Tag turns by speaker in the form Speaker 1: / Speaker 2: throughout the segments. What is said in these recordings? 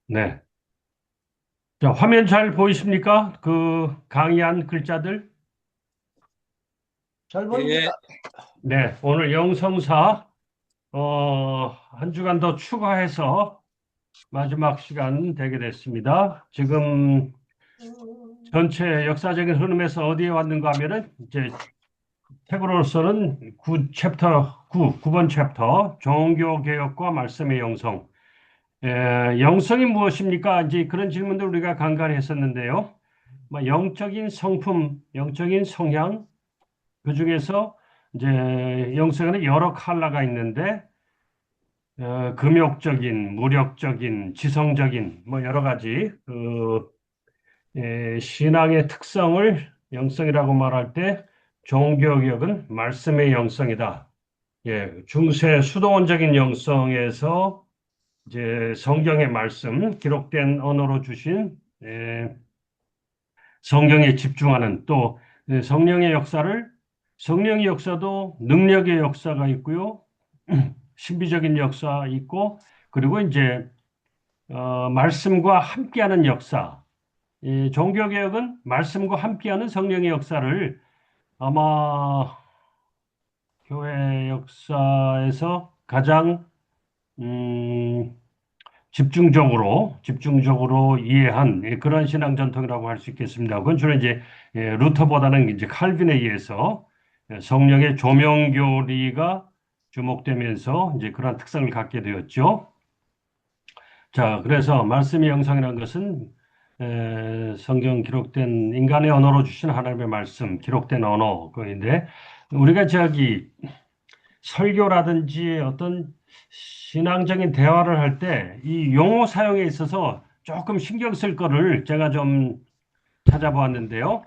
Speaker 1: 네. 자, 화면 잘 보이십니까? 그 강의한 글자들?
Speaker 2: 잘
Speaker 3: 예,
Speaker 2: 보입니다.
Speaker 1: 네. 오늘 영성사, 한 주간 더 추가해서 마지막 시간 되게 됐습니다. 지금 전체 역사적인 흐름에서 어디에 왔는가 하면은, 이제 책으로서는 9번 챕터, 종교개혁과 말씀의 영성. 영성이 무엇입니까? 이제 그런 질문들 우리가 간간히 했었는데요. 영적인 성품, 영적인 성향, 그 중에서 이제 영성에는 여러 컬러가 있는데, 금욕적인, 무력적인, 지성적인, 뭐 여러 가지 신앙의 특성을 영성이라고 말할 때 종교개혁은 말씀의 영성이다. 중세 수도원적인 영성에서 이제 성경의 말씀, 기록된 언어로 주신 성경에 집중하는 또 성령의 역사를 성령의 역사도 능력의 역사가 있고요. 신비적인 역사 있고 그리고 이제 말씀과 함께하는 역사. 이 종교개혁은 말씀과 함께하는 성령의 역사를 아마 교회 역사에서 가장 음, 집중적으로 이해한 그런 신앙 전통이라고 할 수 있겠습니다. 그건 주로 이제 루터보다는 이제 칼빈에 의해서 성령의 조명 교리가 주목되면서 이제 그런 특성을 갖게 되었죠. 자, 그래서 말씀의 영성이라는 것은 성경 기록된 인간의 언어로 주신 하나님의 말씀, 기록된 언어, 그인데 우리가 저기 설교라든지 어떤 신앙적인 대화를 할 때 이 용어 사용에 있어서 조금 신경 쓸 거를 제가 좀 찾아보았는데요.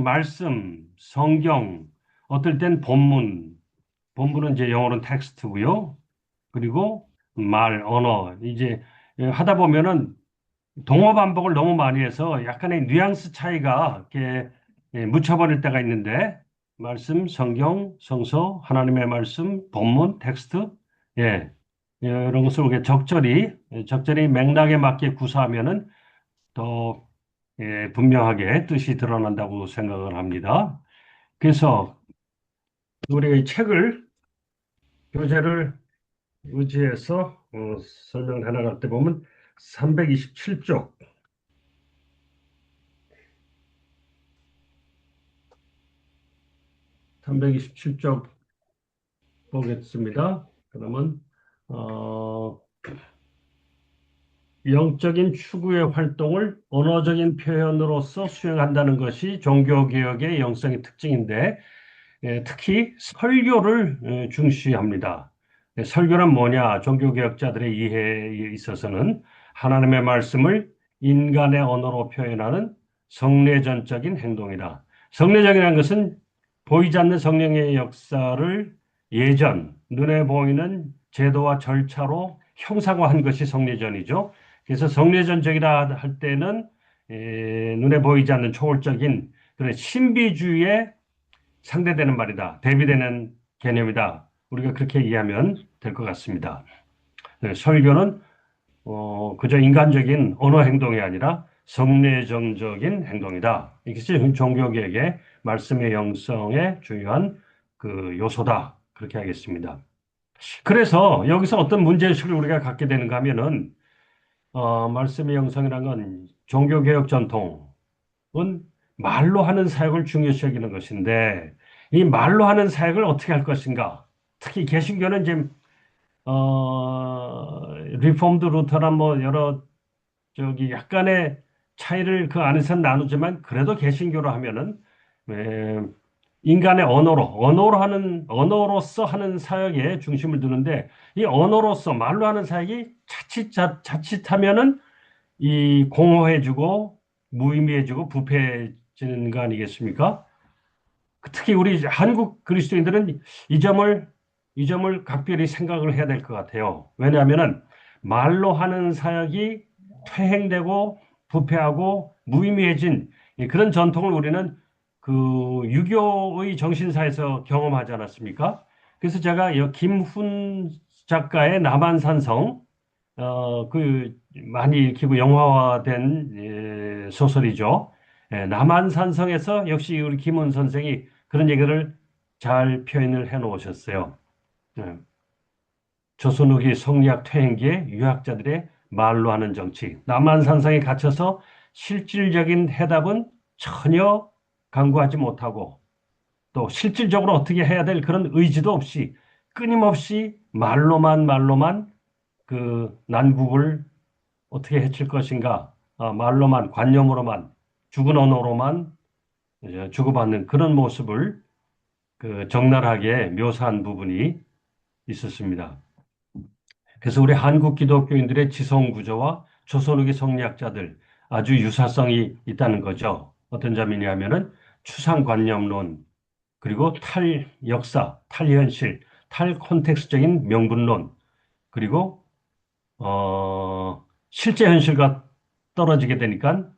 Speaker 1: 말씀, 성경, 어떨 땐 본문은 이제 영어로는 텍스트고요. 그리고 언어. 이제 하다 보면은 동어 반복을 너무 많이 해서 약간의 뉘앙스 차이가 이렇게 묻혀버릴 때가 있는데 말씀, 성경, 성서, 하나님의 말씀, 본문, 텍스트, 예, 이런 것을 우리가 적절히 맥락에 맞게 구사하면은 더 분명하게 뜻이 드러난다고 생각을 합니다. 그래서 우리가 이 책을 교재를 의지해서 설명을 해나갈 때 보면 327쪽 327쪽 보겠습니다. 그러면 어, 영적인 추구의 활동을 언어적인 표현으로서 수행한다는 것이 종교개혁의 영성의 특징인데 특히 설교를 중시합니다. 설교란 뭐냐? 종교개혁자들의 이해에 있어서는 하나님의 말씀을 인간의 언어로 표현하는 성례전적인 행동이다. 성례적이라는 것은 보이지 않는 성령의 역사를 눈에 보이는 제도와 절차로 형상화한 것이 성례전이죠. 그래서 성례전적이라 할 때는 눈에 보이지 않는 초월적인 그런 신비주의의 상대되는 말이다. 대비되는 개념이다. 우리가 그렇게 이해하면 될 것 같습니다. 설교는 그저 인간적인 언어 행동이 아니라 성례정적인 행동이다. 이것이 종교개혁의 말씀의 영성의 중요한 그 요소다. 그렇게 하겠습니다. 그래서 여기서 어떤 문제의식을 우리가 갖게 되는가 하면은 말씀의 영성이라는 건 종교개혁 전통은 말로 하는 사역을 중요시 여기는 것인데 이 말로 하는 사역을 어떻게 할 것인가? 특히 개신교는 이제 리폼드 루터나 뭐 여러 저기 약간의 차이를 그 안에서 나누지만 그래도 개신교로 하면은 에, 인간의 언어로서 하는 사역에 중심을 두는데 이 언어로서 말로 하는 사역이 자칫하면은 이 공허해지고 무의미해지고 부패해지는 거 아니겠습니까? 특히 우리 한국 그리스도인들은 이 점을 이 점을 각별히 생각을 해야 될 것 같아요. 왜냐하면은 말로 하는 사역이 퇴행되고 부패하고 무의미해진 그런 전통을 우리는 그 유교의 정신사에서 경험하지 않았습니까? 그래서 제가 김훈 작가의 남한산성 많이 읽히고 영화화된 소설이죠. 남한산성에서 역시 우리 김훈 선생이 그런 얘기를 잘 표현을 해 놓으셨어요. 예, 조선 후기 성리학 퇴행기에 유학자들의 말로 하는 정치. 남한산성에 갇혀서 실질적인 해답은 전혀 강구하지 못하고 또 실질적으로 어떻게 해야 될 그런 의지도 없이 끊임없이 말로만 그 난국을 어떻게 해칠 것인가, 말로만, 관념으로만, 죽은 언어로만 이제 주고받는 그런 모습을 그 적나라하게 묘사한 부분이 있었습니다. 그래서 우리 한국 기독교인들의 지성 구조와 조선후기 성리학자들 아주 유사성이 있다는 거죠. 어떤 점이냐면은 추상관념론, 그리고 탈역사, 탈현실, 탈콘텍스적인 명분론, 그리고 실제 현실과 떨어지게 되니까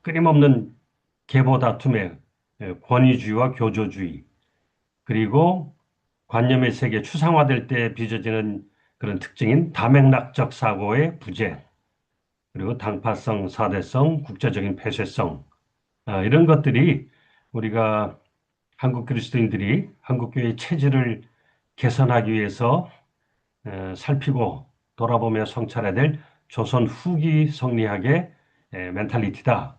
Speaker 1: 끊임없는 계보 다툼의 권위주의와 교조주의, 그리고 관념의 세계 추상화될 때 빚어지는 그런 특징인 다맥락적 사고의 부재, 그리고 당파성, 사대성, 국제적인 폐쇄성, 이런 것들이 우리가 한국 그리스도인들이 한국교회의 체질을 개선하기 위해서 살피고 돌아보며 성찰해야 될 조선 후기 성리학의 멘탈리티다.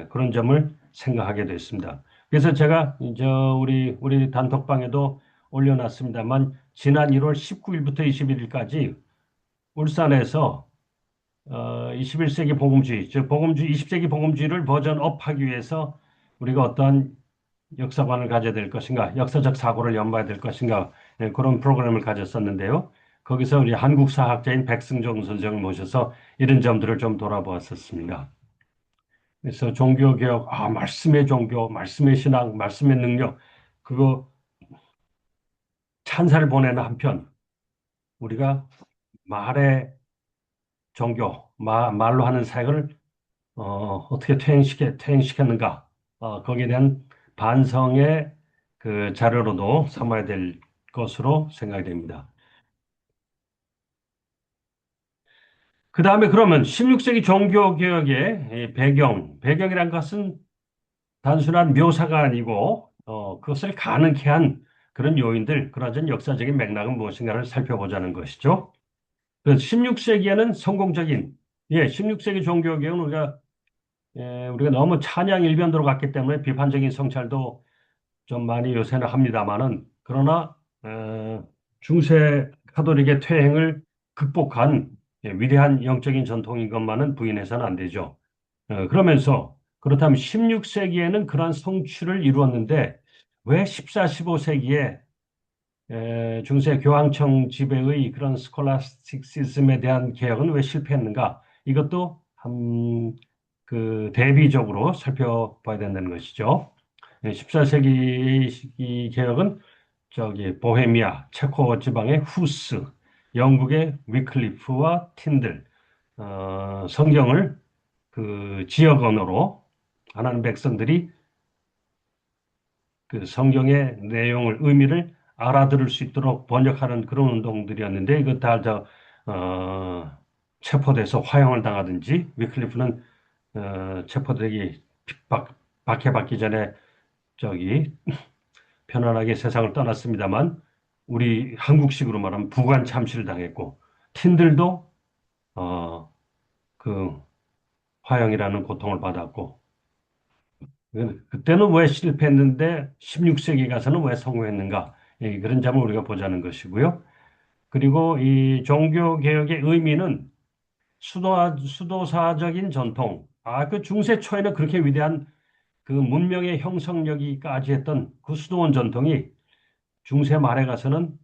Speaker 1: 그런 점을 생각하게 됐습니다. 그래서 제가 우리 단톡방에도 올려놨습니다만 지난 1월 19일부터 21일까지 울산에서 21세기 복음주의, 즉 복음주의, 20세기 복음주의를 버전업하기 위해서 우리가 어떠한 역사관을 가져야 될 것인가, 역사적 사고를 연구해야 될 것인가, 그런 프로그램을 가졌었는데요. 거기서 우리 한국사학자인 백승종 선생을 모셔서 이런 점들을 좀 돌아보았었습니다. 그래서 종교개혁, 말씀의 종교, 말씀의 신앙, 말씀의 능력, 그거 찬사를 보내는 한편, 우리가 말의 종교, 말로 하는 사역을 어떻게 퇴행시켰는가, 거기에 대한 반성의 그 자료로도 삼아야 될 것으로 생각이 됩니다. 그 다음에 그러면 16세기 종교개혁의 배경이란 것은 단순한 묘사가 아니고, 그것을 가능케 한 그런 요인들, 그러한 역사적인 맥락은 무엇인가를 살펴보자는 것이죠. 그래서 16세기에는 성공적인, 16세기 종교개혁은 우리가 너무 찬양 일변도로 갔기 때문에 비판적인 성찰도 좀 많이 요새는 합니다만은, 그러나 중세 카톨릭의 퇴행을 극복한 위대한 영적인 전통인 것만은 부인해서는 안 되죠. 그러면서 그렇다면 16세기에는 그러한 성취를 이루었는데 왜 14, 15세기에 중세 교황청 지배의 그런 스콜라스티시즘에 대한 개혁은 왜 실패했는가? 이것도 그 대비적으로 살펴봐야 된다는 것이죠. 14세기 이 개혁은 보헤미아, 체코 지방의 후스, 영국의 위클리프와 틴들, 성경을 그 지역 언어로 하나님 백성들이 그 성경의 내용을, 의미를 알아들을 수 있도록 번역하는 그런 운동들이었는데, 이거 다 체포돼서 화형을 당하든지, 위클리프는 체포되기 박해받기 전에 저기 편안하게 세상을 떠났습니다만, 우리 한국식으로 말하면 부관 참시를 당했고, 틴들도 어, 그 화형이라는 고통을 받았고, 그때는 왜 실패했는데 16세기 가서는 왜 성공했는가? 그런 점을 우리가 보자는 것이고요. 그리고 이 종교개혁의 의미는 수도사적인 전통, 그 중세 초에는 그렇게 위대한 그 문명의 형성력이까지 했던 그 수도원 전통이 중세 말에 가서는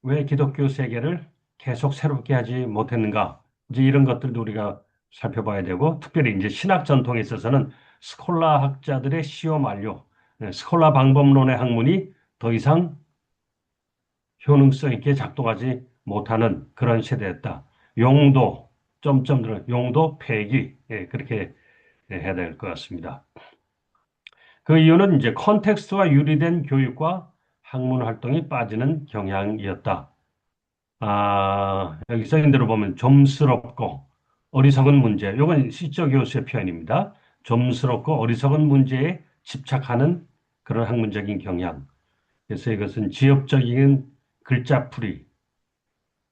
Speaker 1: 왜 기독교 세계를 계속 새롭게 하지 못했는가? 이제 이런 것들도 우리가 살펴봐야 되고, 특별히 이제 신학 전통에 있어서는 스콜라 학자들의 시효 만료, 스콜라 방법론의 학문이 더 이상 효능성 있게 작동하지 못하는 그런 시대였다. 용도, 용도 폐기, 그렇게 해야 될 것 같습니다. 그 이유는 이제 컨텍스트와 유리된 교육과 학문 활동이 빠지는 경향이었다. 여기 써있는 대로 보면 좀스럽고 어리석은 문제. 이건 시적 교수의 표현입니다. 좀스럽고 어리석은 문제에 집착하는 그런 학문적인 경향. 그래서 이것은 지엽적인 글자풀이,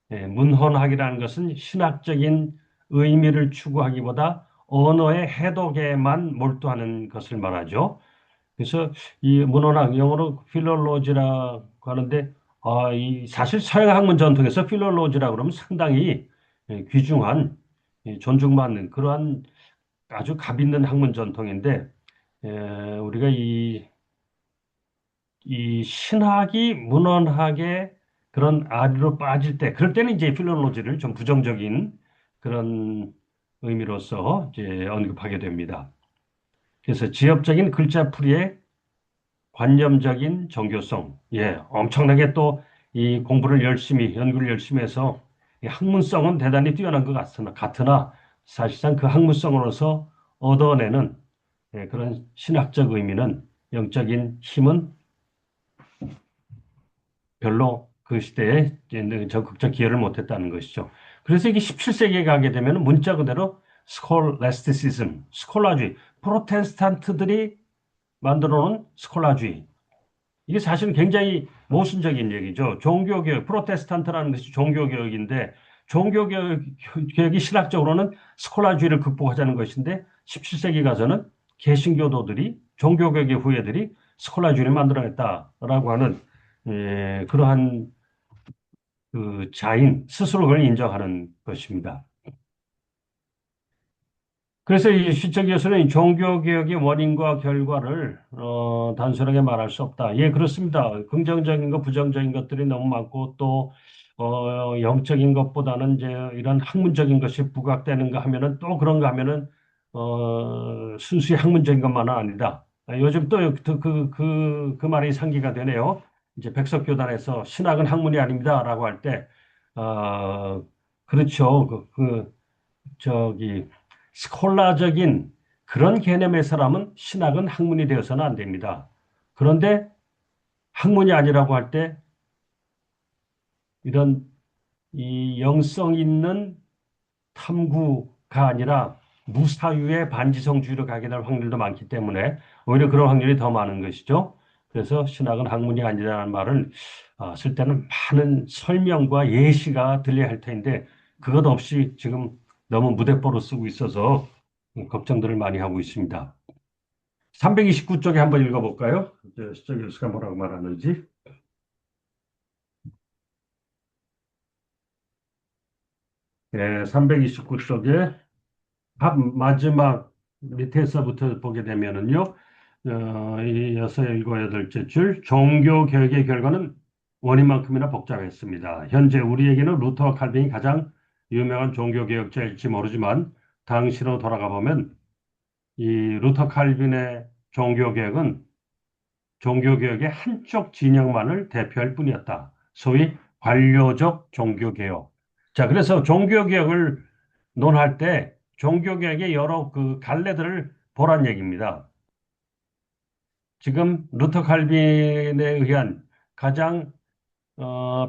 Speaker 1: 문헌학이라는 것은 신학적인 의미를 추구하기보다 언어의 해독에만 몰두하는 것을 말하죠. 그래서 이 문헌학, 영어로 필롤로지라고 하는데, 이 사실 서양 학문 전통에서 필롤로지라고 그러면 상당히 귀중한, 존중받는 그러한 아주 값 있는 학문 전통인데, 우리가 이 신학이 문헌학의 그런 아리로 빠질 때, 그럴 때는 이제 필롤로지를 좀 부정적인 그런 의미로서 이제 언급하게 됩니다. 그래서 지엽적인 글자풀이의 관념적인 정교성, 엄청나게 또 이 공부를 열심히, 연구를 열심히 해서 이 학문성은 대단히 뛰어난 것 같으나 사실상 그 학문성으로서 얻어내는 그런 신학적 의미는, 영적인 힘은 별로 그 시대에 이제 적극적 기여를 못했다는 것이죠. 그래서 이게 17세기에 가게 되면 문자 그대로 스콜라스티시즘, 스콜라주의, 프로테스탄트들이 만들어 놓은 스콜라주의. 이게 사실은 굉장히 모순적인 얘기죠. 종교개혁, 프로테스탄트라는 것이 종교개혁인데, 종교개혁이 신학적으로는 스콜라주의를 극복하자는 것인데, 17세기 가서는 개신교도들이, 종교개혁의 후예들이 스콜라주의를 만들어냈다라고 하는, 그러한 그 자인, 스스로 그걸 인정하는 것입니다. 그래서 이 시적 예술은 종교개혁의 원인과 결과를 단순하게 말할 수 없다. 예, 그렇습니다. 긍정적인 것, 부정적인 것들이 너무 많고 또 영적인 것보다는 이제 이런 학문적인 것이 부각되는가 하면은 또 그런가 하면은 순수히 학문적인 것만은 아니다. 요즘 또 그 말이 상기가 되네요. 이제 백석교단에서 신학은 학문이 아닙니다라고 할 때, 어, 그렇죠. 저기 스콜라적인 그런 개념의 사람은 신학은 학문이 되어서는 안 됩니다. 그런데 학문이 아니라고 할 때 이런 이 영성 있는 탐구가 아니라 무사유의 반지성주의로 가게 될 확률도 많기 때문에 오히려 그런 확률이 더 많은 것이죠. 그래서 신학은 학문이 아니라는 말을 쓸 때는 많은 설명과 예시가 들려야 할 텐데 그것 없이 지금 너무 무대뽀로 쓰고 있어서 걱정들을 많이 하고 있습니다. 329쪽에 한번 읽어볼까요? 시적 교수가 뭐라고 말하는지. 329쪽에 마지막 밑에서부터 보게 되면은요, 이 여섯, 일곱, 여덟째 줄, 종교 개혁의 결과는 원인만큼이나 복잡했습니다. 현재 우리에게는 루터와 칼빈이 가장 유명한 종교 개혁자일지 모르지만, 당시로 돌아가 보면, 이 루터 칼빈의 종교 개혁은 종교 개혁의 한쪽 진영만을 대표할 뿐이었다. 소위 관료적 종교 개혁. 자, 그래서 종교 개혁을 논할 때 종교개혁의 여러 그 갈래들을 보란 얘기입니다. 지금 루터 칼빈에 의한 가장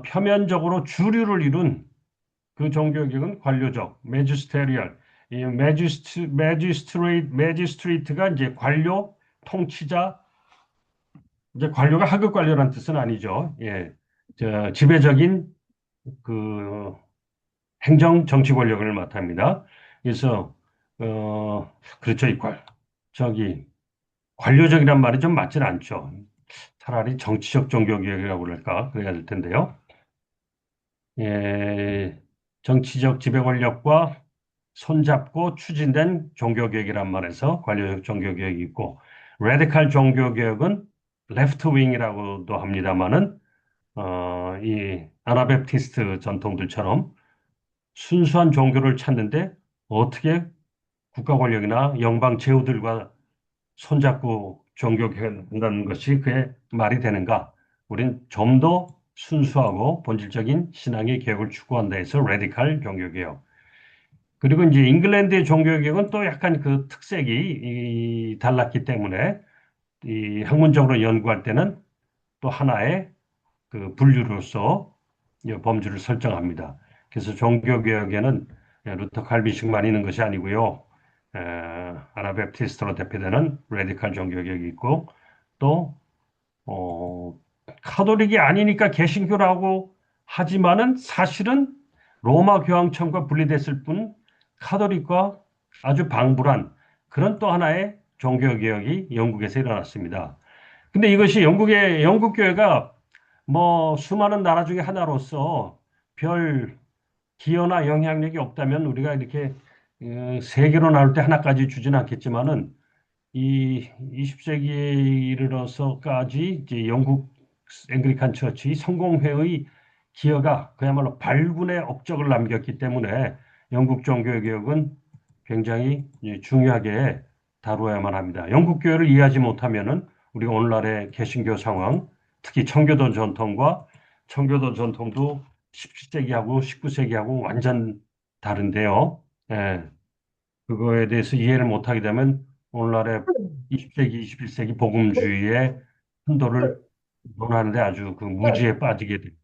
Speaker 1: 표면적으로 주류를 이룬 그 종교개혁은 관료적, 매지스테리얼, 이 매지스트레이트가 이제 관료, 통치자, 이제 관료가 하급 관료란 뜻은 아니죠. 예, 지배적인 그 행정 정치 권력을 맡습니다. 그래서 그렇죠. 저기 관료적이란 말이 좀 맞지는 않죠. 차라리 정치적 종교개혁이라고 그럴까 그래야 될 텐데요. 예, 정치적 지배 권력과 손잡고 추진된 종교개혁이란 말에서 관료적 종교개혁이 있고 레디칼 종교개혁은 레프트 윙이라고도 합니다만은 이 아나베프티스트 전통들처럼 순수한 종교를 찾는데 어떻게 국가 권력이나 영방 제후들과 손잡고 종교개혁한다는 것이 그의 말이 되는가? 우린 좀 더 순수하고 본질적인 신앙의 개혁을 추구한다 해서 레디칼 종교개혁. 그리고 이제 잉글랜드의 종교개혁은 또 약간 그 특색이 달랐기 때문에 이 학문적으로 연구할 때는 또 하나의 그 분류로서 이 범주를 설정합니다. 그래서 종교개혁에는 루터 칼빈식만 있는 것이 아니고요. 에, 아나베프티스트로 대표되는 레디칼 종교개혁이 있고 또 어, 카톨릭이 아니니까 개신교라고 하지만은 사실은 로마 교황청과 분리됐을 뿐 카톨릭과 아주 방불한 그런 또 하나의 종교개혁이 영국에서 일어났습니다. 근데 이것이 영국 교회가 뭐 수많은 나라 중에 하나로서 별 기여나 영향력이 없다면 우리가 이렇게 세계로 나눌 때 하나까지 주지는 않겠지만은 이 20세기에 이르러서까지 이제 영국 앵글리칸 처치 성공회의 기여가 그야말로 발군의 업적을 남겼기 때문에 영국 종교개혁은 굉장히 중요하게 다루어야만 합니다. 영국 교회를 이해하지 못하면은 우리가 오늘날의 개신교 상황, 특히 청교도 전통과 청교도 전통도 17세기하고 19세기하고 완전 다른데요. 예, 그거에 대해서 이해를 못하게 되면 오늘날의 20세기, 21세기 복음주의의 한도를 논하는데 아주 그 무지에 빠지게 됩니다.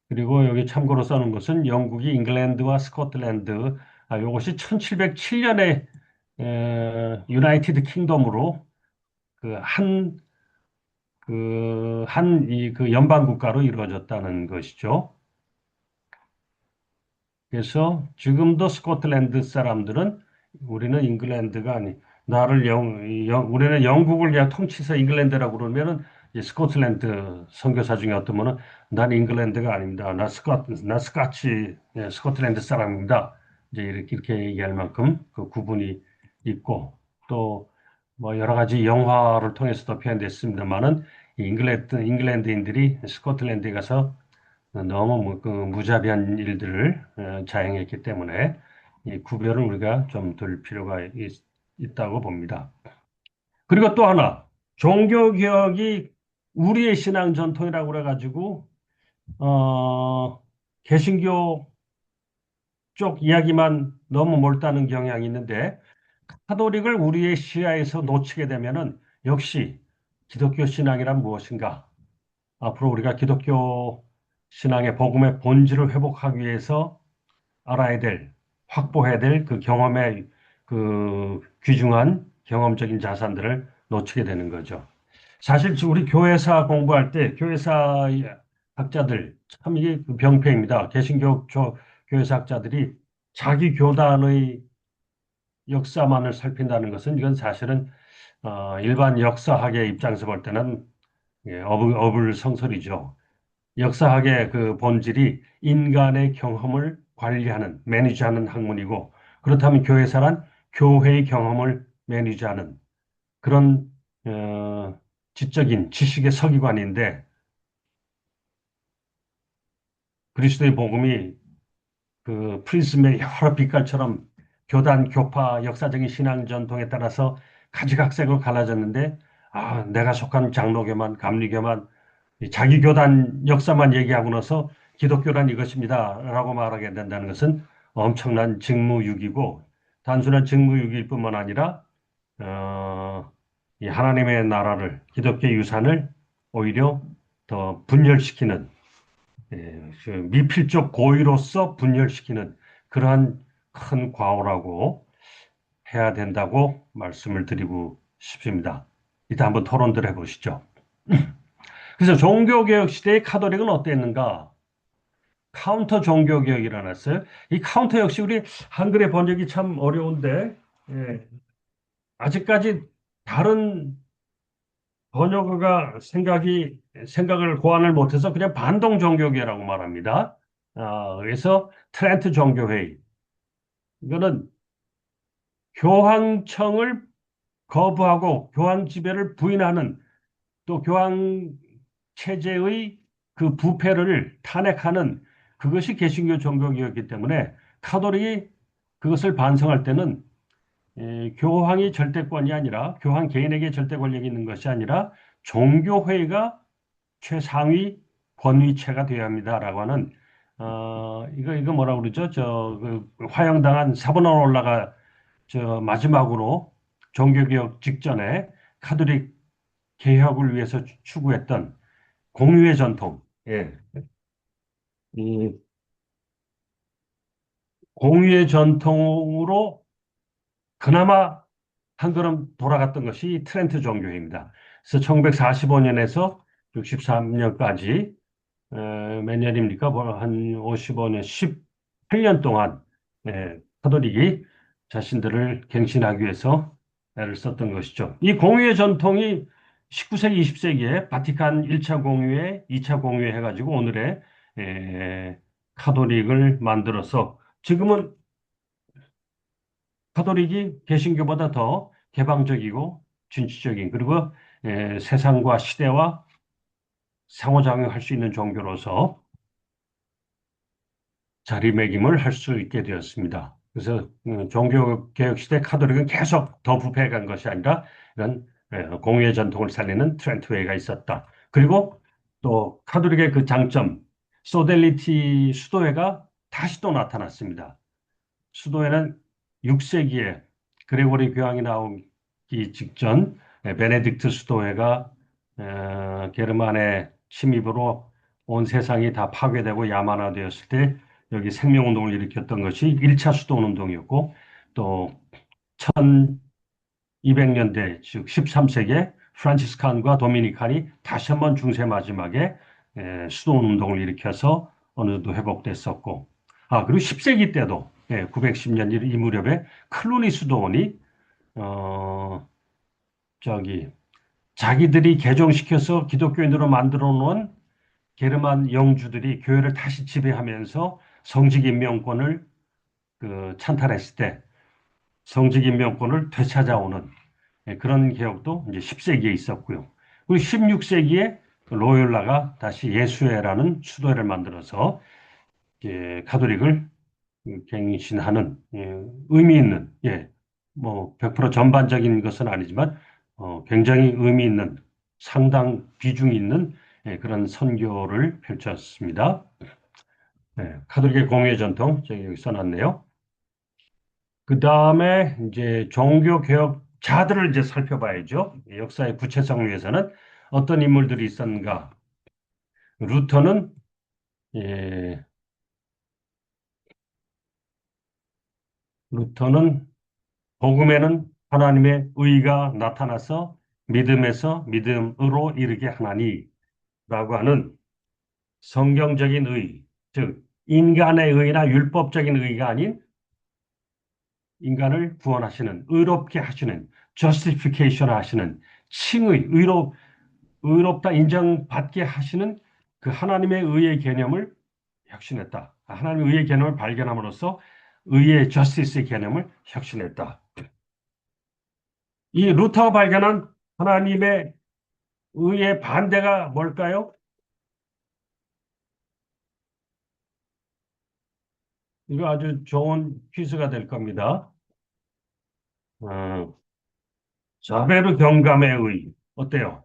Speaker 1: 그리고 여기 참고로 써놓은 것은 영국이 잉글랜드와 스코틀랜드, 이것이 1707년에 유나이티드 킹덤으로 그 그 연방 국가로 이루어졌다는 것이죠. 그래서 지금도 스코틀랜드 사람들은 우리는 잉글랜드가 아니, 우리는 영국을 그냥 통치해서 잉글랜드라고 그러면은 이제 스코틀랜드 선교사 중에 어떤 분은 난 잉글랜드가 아닙니다. 나 스카치, 스코틀랜드 사람입니다. 이제 이렇게 얘기할 만큼 그 구분이 있고 또 뭐 여러 가지 영화를 통해서도 표현됐습니다만은 잉글랜드인들이 스코틀랜드에 가서 너무 그 무자비한 일들을 자행했기 때문에 이 구별을 우리가 좀 둘 필요가 있다고 봅니다. 그리고 또 하나, 종교개혁이 우리의 신앙 전통이라고 그래가지고 개신교 쪽 이야기만 너무 몰다는 경향이 있는데 카톨릭을 우리의 시야에서 놓치게 되면은 역시 기독교 신앙이란 무엇인가? 앞으로 우리가 기독교 신앙의 복음의 본질을 회복하기 위해서 알아야 될, 확보해야 될 그 경험의 그 귀중한 경험적인 자산들을 놓치게 되는 거죠. 사실 우리 교회사 공부할 때 교회사 학자들 참 이게 그 병폐입니다. 개신교 교회사 학자들이 자기 교단의 역사만을 살핀다는 것은 이건 사실은 일반 역사학의 입장에서 볼 때는 어불성설이죠. 역사학의 그 본질이 인간의 경험을 관리하는, 매니지하는 학문이고, 그렇다면 교회사란 교회의 경험을 매니지하는 그런 지적인 지식의 서기관인데, 그리스도의 복음이 그 프리즘의 여러 빛깔처럼 교단, 교파, 역사적인 신앙 전통에 따라서 가지각색으로 갈라졌는데, 내가 속한 장로교만, 감리교만 이 자기 교단 역사만 얘기하고 나서 기독교란 이것입니다. 라고 말하게 된다는 것은 엄청난 직무유기고 단순한 직무유기일 뿐만 아니라 이 하나님의 나라를 기독교 유산을 오히려 더 분열시키는 그 미필적 고의로서 분열시키는 그러한 큰 과오라고 해야 된다고 말씀을 드리고 싶습니다. 이따 한번 토론들 해보시죠. 그래서 종교개혁 시대의 카톨릭은 어땠는가? 카운터 종교개혁이 일어났어요. 이 카운터 역시 우리 한글의 번역이 참 어려운데, 예, 아직까지 다른 번역어가 생각을 고안을 못해서 그냥 반동 종교개혁이라고 말합니다. 그래서 트렌트 종교회의. 이거는 교황청을 거부하고 교황 지배를 부인하는 또 교황 체제의 그 부패를 탄핵하는 그것이 개신교 종교이었기 때문에 카톨릭이 그것을 반성할 때는 교황이 절대권이 아니라 교황 개인에게 절대 권력이 있는 것이 아니라 종교회의가 최상위 권위체가 되어야 합니다라고 하는 이거 뭐라 그러죠? 그 화형당한 사번원 올라가 저 마지막으로 종교개혁 직전에 카톨릭 개혁을 위해서 추구했던 공유의 전통. 예. 이 공유의 전통으로 그나마 한 걸음 돌아갔던 것이 트렌트 종교입니다. 그래서 1945년에서 63년까지 몇 년입니까? 뭐한 55년, 18년 동안 카톨릭이 자신들을 갱신하기 위해서 애를 썼던 것이죠. 이 공유의 전통이 19세기, 20세기에 바티칸 1차 공유회, 2차 공유회 해가지고 오늘의 카톨릭을 만들어서 지금은 카톨릭이 개신교보다 더 개방적이고 진취적인 그리고 세상과 시대와 상호작용할 수 있는 종교로서 자리매김을 할 수 있게 되었습니다. 그래서 종교개혁 시대 카톨릭은 계속 더 부패해 간 것이 아니라 이런 공유의 전통을 살리는 트렌트웨이가 있었다. 그리고 또 카톨릭의 그 장점, 소델리티 수도회가 다시 또 나타났습니다. 수도에는 6세기에 그레고리 교황이 나오기 직전 베네딕트 수도회가 게르만의 침입으로 온 세상이 다 파괴되고 야만화되었을 때 여기 생명운동을 일으켰던 것이 1차 수도운동이었고 또 1200년대 즉 13세기에 프란치스칸과 도미니칸이 다시 한번 중세 마지막에 수도운동을 일으켜서 어느 정도 회복됐었고 그리고 10세기 때도 910년 이 무렵에 클루니 수도원이 어, 저기 자기들이 개종시켜서 기독교인으로 만들어 놓은 게르만 영주들이 교회를 다시 지배하면서 성직 임명권을 찬탈했을 때 성직 임명권을 되찾아오는 그런 개혁도 이제 10세기에 있었고요. 그리고 16세기에 로욜라가 다시 예수회라는 수도회를 만들어서 가톨릭을 갱신하는 의미 있는 뭐 100% 전반적인 것은 아니지만 굉장히 의미 있는 상당 비중 있는 그런 선교를 펼쳤습니다. 카톨릭의 공예 전통 제가 여기 써놨네요. 그 다음에 이제 종교 개혁자들을 이제 살펴봐야죠. 역사의 구체성 위해서는 어떤 인물들이 있었는가? 루터는 예, 루터는 복음에는 하나님의 의가 나타나서 믿음에서 믿음으로 이르게 하나니라고 하는 성경적인 의, 즉 인간의 의나 율법적인 의가 아닌 인간을 구원하시는 의롭게 하시는 justification 하시는 칭의, 의롭다 인정받게 하시는 그 하나님의 의의 개념을 혁신했다. 하나님의 의의 개념을 발견함으로써 의의 justice의 개념을 혁신했다. 이 루터가 발견한 하나님의 의의 반대가 뭘까요? 이거 아주 좋은 퀴즈가 될 겁니다. 어, 자베르 경감의 의. 어때요?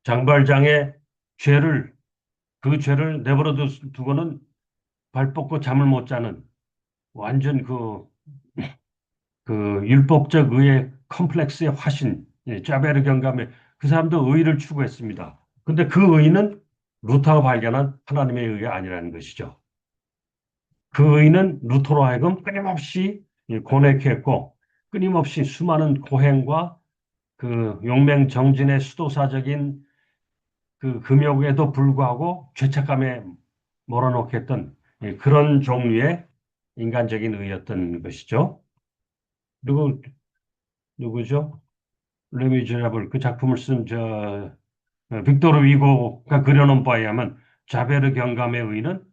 Speaker 1: 장발장의 죄를, 그 죄를 내버려 두고는 발 뻗고 잠을 못 자는 완전 그 율법적 의의 컴플렉스의 화신, 자베르 경감의 그 사람도 의를 추구했습니다. 근데 그 의는 루터가 발견한 하나님의 의가 아니라는 것이죠. 그 의는 루터로 하여금 끊임없이 고뇌했고 끊임없이 수많은 고행과 그 용맹정진의 수도사적인 그 금욕에도 불구하고 죄책감에 몰아넣게 했던 그런 종류의 인간적인 의였던 것이죠. 그리고 누구죠? 레미제라블 그 작품을 쓴 빅토르 위고가 그려놓은 바에 의하면 자베르 경감의 의는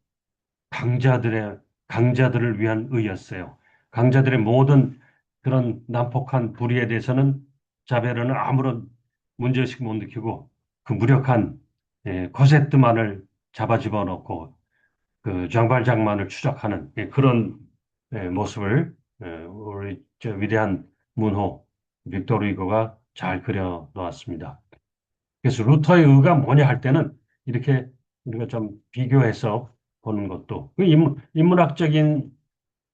Speaker 1: 강자들의 강자들을 위한 의였어요. 강자들의 모든 그런 난폭한 불의에 대해서는 자베르는 아무런 문제의식 못 느끼고 그 무력한 코세트만을 잡아 집어넣고 그 장발장만을 추적하는 그런 모습을 우리 저 위대한 문호 빅토르 이고가 잘 그려 놓았습니다. 그래서 루터의 의가 뭐냐 할 때는 이렇게 우리가 좀 비교해서 보는 것도 그 인문학적인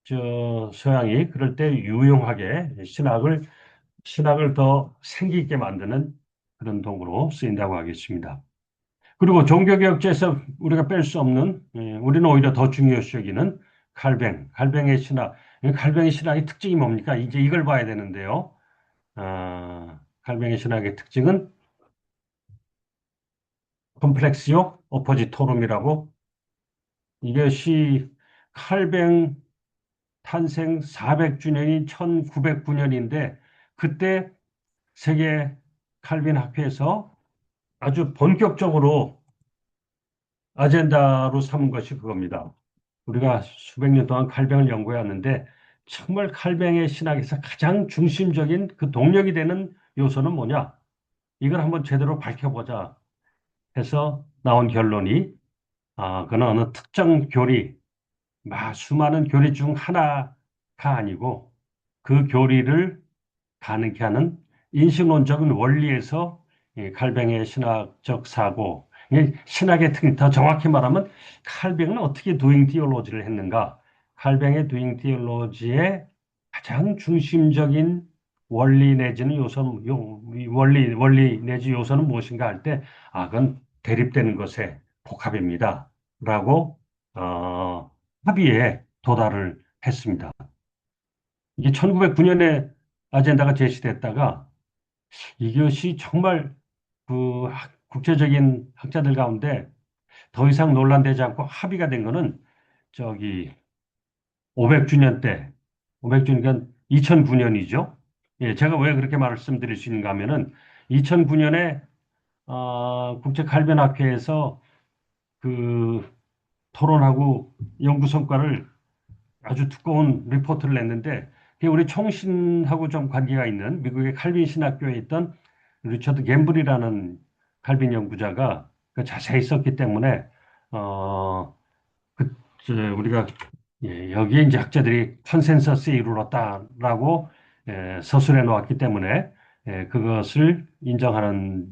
Speaker 1: 저 서양이 그럴 때 유용하게 신학을 신학을 더 생기 있게 만드는 그런 도구로 쓰인다고 하겠습니다. 그리고 종교개혁제에서 우리가 뺄 수 없는, 우리는 오히려 더 중요시 여기는 칼뱅의 신학. 이 칼뱅의 신학의 특징이 뭡니까? 이제 이걸 봐야 되는데요. 칼뱅의 신학의 특징은 컴플렉시오 오포지토rum이라고, 이것이 칼뱅 탄생 400주년인 1909년인데, 그때 세계 칼빈 학회에서 아주 본격적으로 아젠다로 삼은 것이 그겁니다. 우리가 수백 년 동안 칼뱅을 연구해 왔는데, 정말 칼뱅의 신학에서 가장 중심적인 그 동력이 되는 요소는 뭐냐? 이걸 한번 제대로 밝혀보자 해서 나온 결론이, 그는 어느 특정 교리, 수많은 교리 중 하나가 아니고, 그 교리를 가능케 하는 인식론적인 원리에서 이 칼뱅의 신학적 사고, 이 신학의 특징, 더 정확히 말하면 칼뱅은 어떻게 두잉 디올로지를 했는가? 칼뱅의 두잉 디올로지의 가장 중심적인 원리 내지는 요소는, 원리 내지 요소는 무엇인가 할 때, 그건 대립되는 것의 복합입니다. 라고, 합의에 도달을 했습니다. 이게 1909년에 아젠다가 제시됐다가 이것이 정말 그 국제적인 학자들 가운데 더 이상 논란되지 않고 합의가 된 거는 저기 500주년 때, 500주년, 2009년이죠. 예, 제가 왜 그렇게 말씀드릴 수 있는가 하면은 2009년에 국제칼빈학회에서 그 토론하고 연구 성과를 아주 두꺼운 리포트를 냈는데, 그게 우리 총신하고 좀 관계가 있는 미국의 칼빈 신학교에 있던 리처드 갬블이라는 칼빈 연구자가 그 자세히 썼기 때문에, 어, 우리가, 여기에 이제 학자들이 컨센서스에 이르렀다라고 서술해 놓았기 때문에, 그것을 인정하는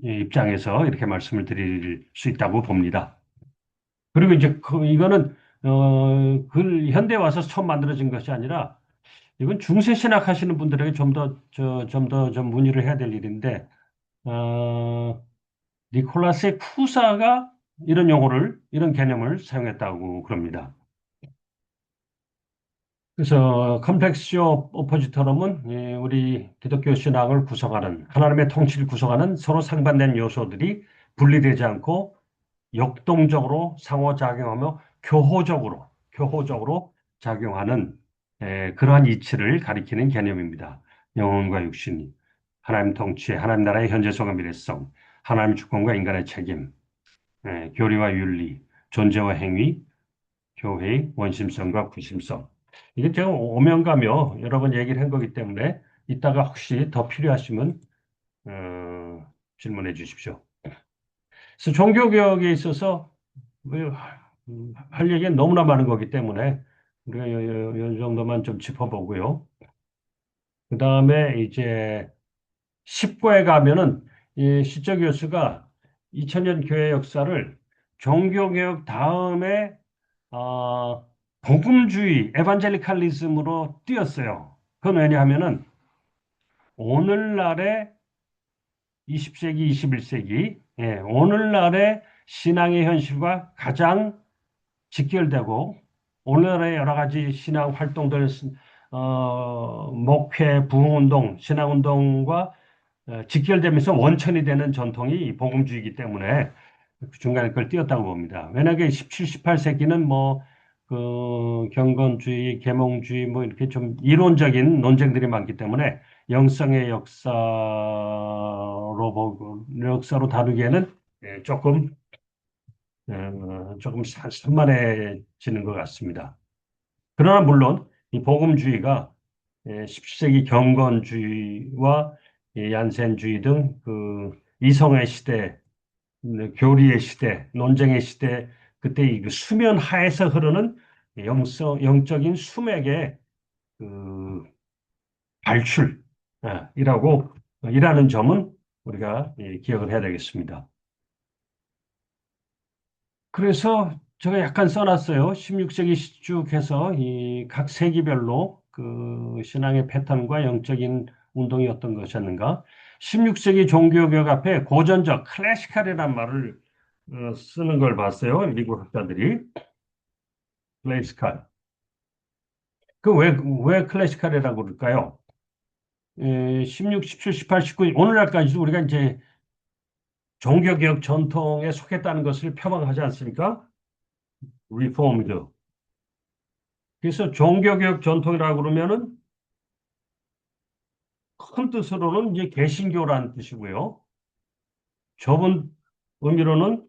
Speaker 1: 입장에서 이렇게 말씀을 드릴 수 있다고 봅니다. 그리고 이제 이거는 현대에 와서 처음 만들어진 것이 아니라, 이건 중세 신학 하시는 분들에게 좀 더 문의를 해야 될 일인데, 어, 니콜라스의 쿠사가 이런 개념을 사용했다고 그럽니다. 그래서 컴플렉시오 오포지터럼은 우리 기독교 신학을 구성하는, 하나님의 통치를 구성하는 서로 상반된 요소들이 분리되지 않고 역동적으로 상호작용하며 교호적으로 작용하는, 그러한 이치를 가리키는 개념입니다. 영혼과 육신이, 하나님 통치, 하나님 나라의 현재성과 미래성, 하나님 주권과 인간의 책임, 교리와 윤리, 존재와 행위, 교회의 원심성과 불심성. 이게 제가 오면가며 여러 번 얘기를 한 거기 때문에 이따가 혹시 더 필요하시면 질문해 주십시오. 그래서 종교개혁에 있어서 할 얘기가 너무나 많은 거기 때문에 우리가 요 정도만 좀 짚어보고요. 그 다음에 이제 10과에 가면은 이 시적 교수가 2000년 교회 역사를 종교개혁 다음에 어, 복음주의, 에반젤리칼리즘으로 띄었어요. 그건 왜냐하면은 오늘날의 20세기, 21세기, 오늘날의 신앙의 현실과 가장 직결되고 오늘날의 여러 가지 신앙 활동들, 목회, 부흥운동, 신앙운동과 직결되면서 원천이 되는 전통이 이 복음주의이기 때문에 그 중간에 그걸 띄었다고 봅니다. 왜냐하면 17, 18세기는 뭐, 경건주의, 계몽주의, 뭐 이렇게 좀 이론적인 논쟁들이 많기 때문에 영성의 역사로 다루기에는 조금 산만해지는 것 같습니다. 그러나 물론 이 복음주의가 17세기 경건주의와 얀센주의 등 그 이성의 시대, 교리의 시대, 논쟁의 시대, 그때 이 수면 하에서 흐르는 영적인 수맥의 그 이라는 점은 우리가 기억을 해야 되겠습니다. 그래서 제가 약간 써놨어요. 16세기 쭉 해서 이 각 세기별로 그 신앙의 패턴과 영적인 운동이 어떤 것이었는가? 16세기 종교개혁 앞에 고전적 클래시칼이라는 말을 쓰는 걸 봤어요. 미국 학자들이. 클래시칼. 왜 클래시칼이라고 그럴까요? 16, 17, 18, 19, 오늘날까지도 우리가 이제 종교개혁 전통에 속했다는 것을 표방하지 않습니까? 리포미드. 그래서 종교개혁 전통이라고 그러면은 큰 뜻으로는 이제 개신교라는 뜻이고요. 좁은 의미로는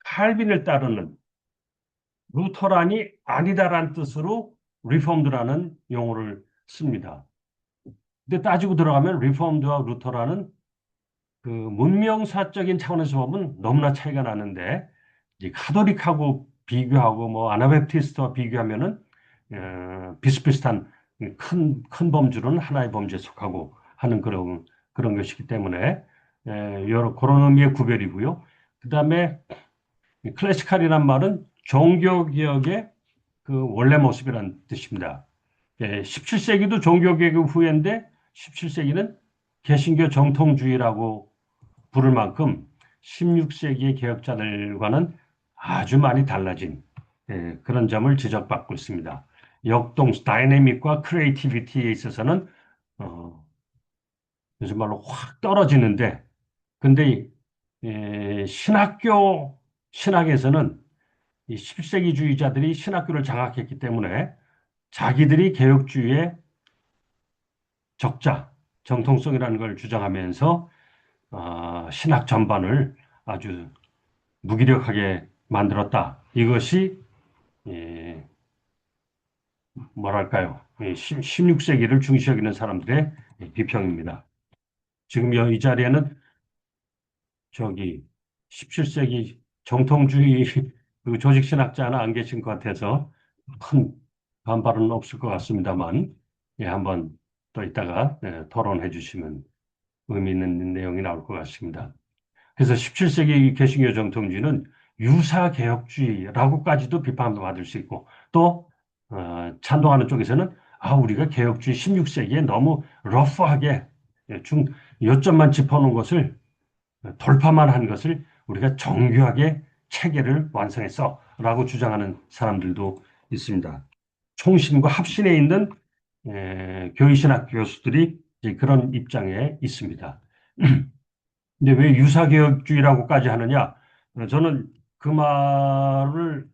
Speaker 1: 칼빈을 따르는 루터란이 아니다라는 뜻으로 리폼드라는 용어를 씁니다. 근데 따지고 들어가면 리폼드와 루터란은 그 문명사적인 차원에서 보면 너무나 차이가 나는데 이제 카톨릭하고 비교하고 뭐 아나베프티스트와 비교하면은 비슷비슷한 큰 범주로는 하나의 범주에 속하고 하는 그런 것이기 때문에 여러 그런 의미의 구별이고요. 그다음에 클래시칼이란 말은 종교개혁의 그 원래 모습이라는 뜻입니다. 17세기도 종교개혁 후예인데 17세기는 개신교 정통주의라고 부를 만큼 16세기의 개혁자들과는 아주 많이 달라진 그런 점을 지적받고 있습니다. 역동, 다이내믹과 크리에이티비티에 있어서는 어, 요즘 말로 확 떨어지는데 근데 신학에서는 이 17세기주의자들이 신학교를 장악했기 때문에 자기들이 개혁주의의 적자, 정통성이라는 걸 주장하면서 신학 전반을 아주 무기력하게 만들었다. 이것이 예, 뭐랄까요? 16세기를 중시 여기는 사람들의 비평입니다. 지금 이 자리에는 저기 17세기 정통주의 그 조직신학자는 안 계신 것 같아서 큰 반발은 없을 것 같습니다만 한번 또 이따가 토론해 주시면 의미 있는 내용이 나올 것 같습니다. 그래서 17세기 개신교 정통주의는 유사개혁주의라고까지도 비판도 받을 수 있고 또 찬동하는 쪽에서는 우리가 개혁주의 16세기에 너무 러프하게 요점만 짚어놓은 것을 돌파만 한 것을 우리가 정교하게 체계를 완성했어 라고 주장하는 사람들도 있습니다. 총신과 합신에 있는 교의신학 교수들이 이제 그런 입장에 있습니다. 근데 왜 유사개혁주의라고까지 하느냐? 저는 그 말을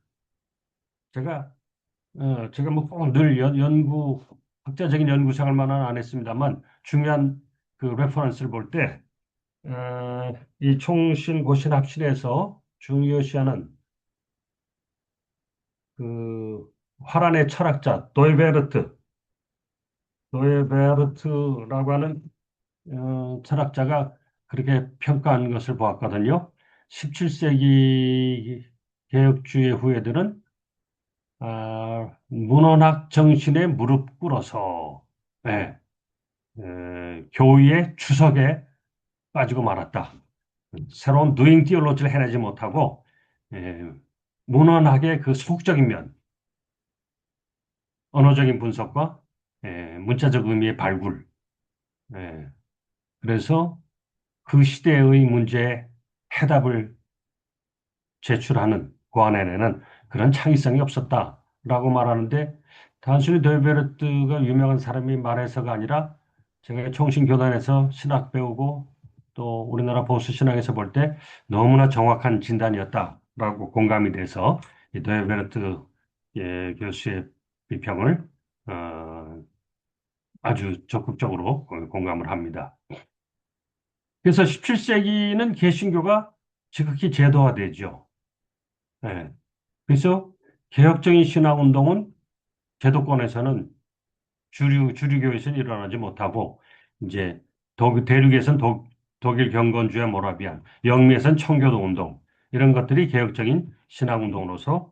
Speaker 1: 제가 제가 뭐 꼭 늘 학자적인 연구 생활만은 안 했습니다만 중요한 그 레퍼런스를 볼 때, 이 총신 고신 합신에서 중요시하는 그 화란의 철학자 도에베르트라고 하는 철학자가 그렇게 평가한 것을 보았거든요. 17세기 개혁주의 후예들은 문헌학 정신에 무릎 꿇어서 예, 교의의 주석에 빠지고 말았다. 새로운 누잉 티올로지를 해내지 못하고 예, 문헌학의 그 소극적인 면, 언어적인 분석과 문자적 의미의 발굴. 예, 그래서 그 시대의 문제에 해답을 제출하는, 고안해내는 그런 창의성이 없었다라고 말하는데 단순히 데베르트가 유명한 사람이 말해서가 아니라 제가 총신교단에서 신학 배우고 또 우리나라 보수 신학에서 볼 때 너무나 정확한 진단이었다라고 공감이 돼서 이 데베르트 교수의 비평을 아주 적극적으로 공감을 합니다. 그래서 17세기는 개신교가 지극히 제도화되죠. 예. 그래서 개혁적인 신앙운동은 제도권에서는 주류교에서는 일어나지 못하고 이제 대륙에서는 독일 경건주의 모라비안, 영미에서는 청교도 운동 이런 것들이 개혁적인 신앙운동으로서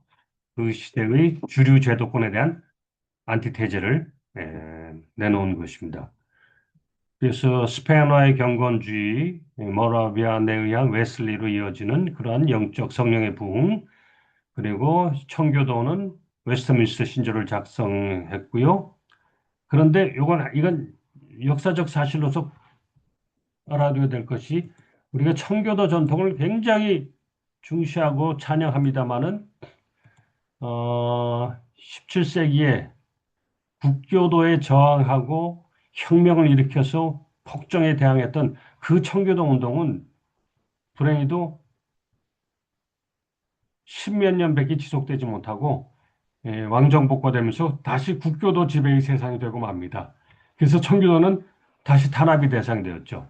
Speaker 1: 그 시대의 주류 제도권에 대한 안티테제를 내놓은 것입니다. 그래서 스페인어의 경건주의, 모라비안에 의한 웨슬리로 이어지는 그러한 영적 성령의 부흥, 그리고 청교도는 웨스트민스터 신조를 작성했고요. 그런데 이건 역사적 사실로서 알아둬야 될 것이 우리가 청교도 전통을 굉장히 중시하고 찬양합니다마는 17세기에 국교도에 저항하고 혁명을 일으켜서 폭정에 대항했던 그 청교도 운동은 불행히도 십몇 년밖에 지속되지 못하고 왕정복과되면서 다시 국교도 지배의 세상이 되고 맙니다. 그래서 청교도는 다시 탄압이 대상되었죠.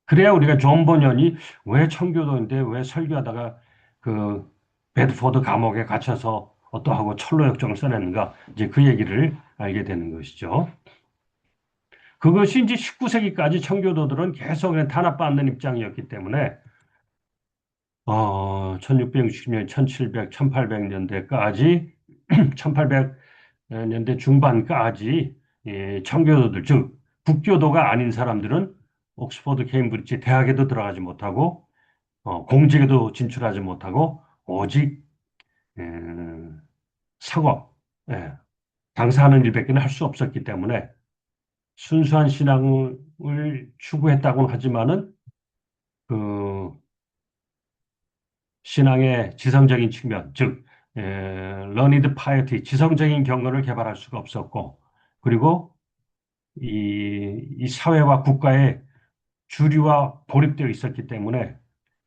Speaker 1: 그래야 우리가 존 번연이 왜 청교도인데 왜 설교하다가 그 베드포드 감옥에 갇혀서 어떠하고 철로 역정을 써냈는가 이제 그 얘기를 알게 되는 것이죠. 그것이 이제 19세기까지 청교도들은 계속 그냥 탄압받는 입장이었기 때문에 1660년, 1700, 1800년대까지 1800년대 중반까지 청교도들 즉 북교도가 아닌 사람들은 옥스퍼드, 케임브리지 대학에도 들어가지 못하고 공직에도 진출하지 못하고 오직 에, 상업, 예, 장사하는 일밖에 할 수 없었기 때문에 순수한 신앙을 추구했다고는 하지만은 그 신앙의 지성적인 측면, 즉 learned piety, 지성적인 경건을 개발할 수가 없었고, 그리고 이 사회와 국가의 주류와 고립되어 있었기 때문에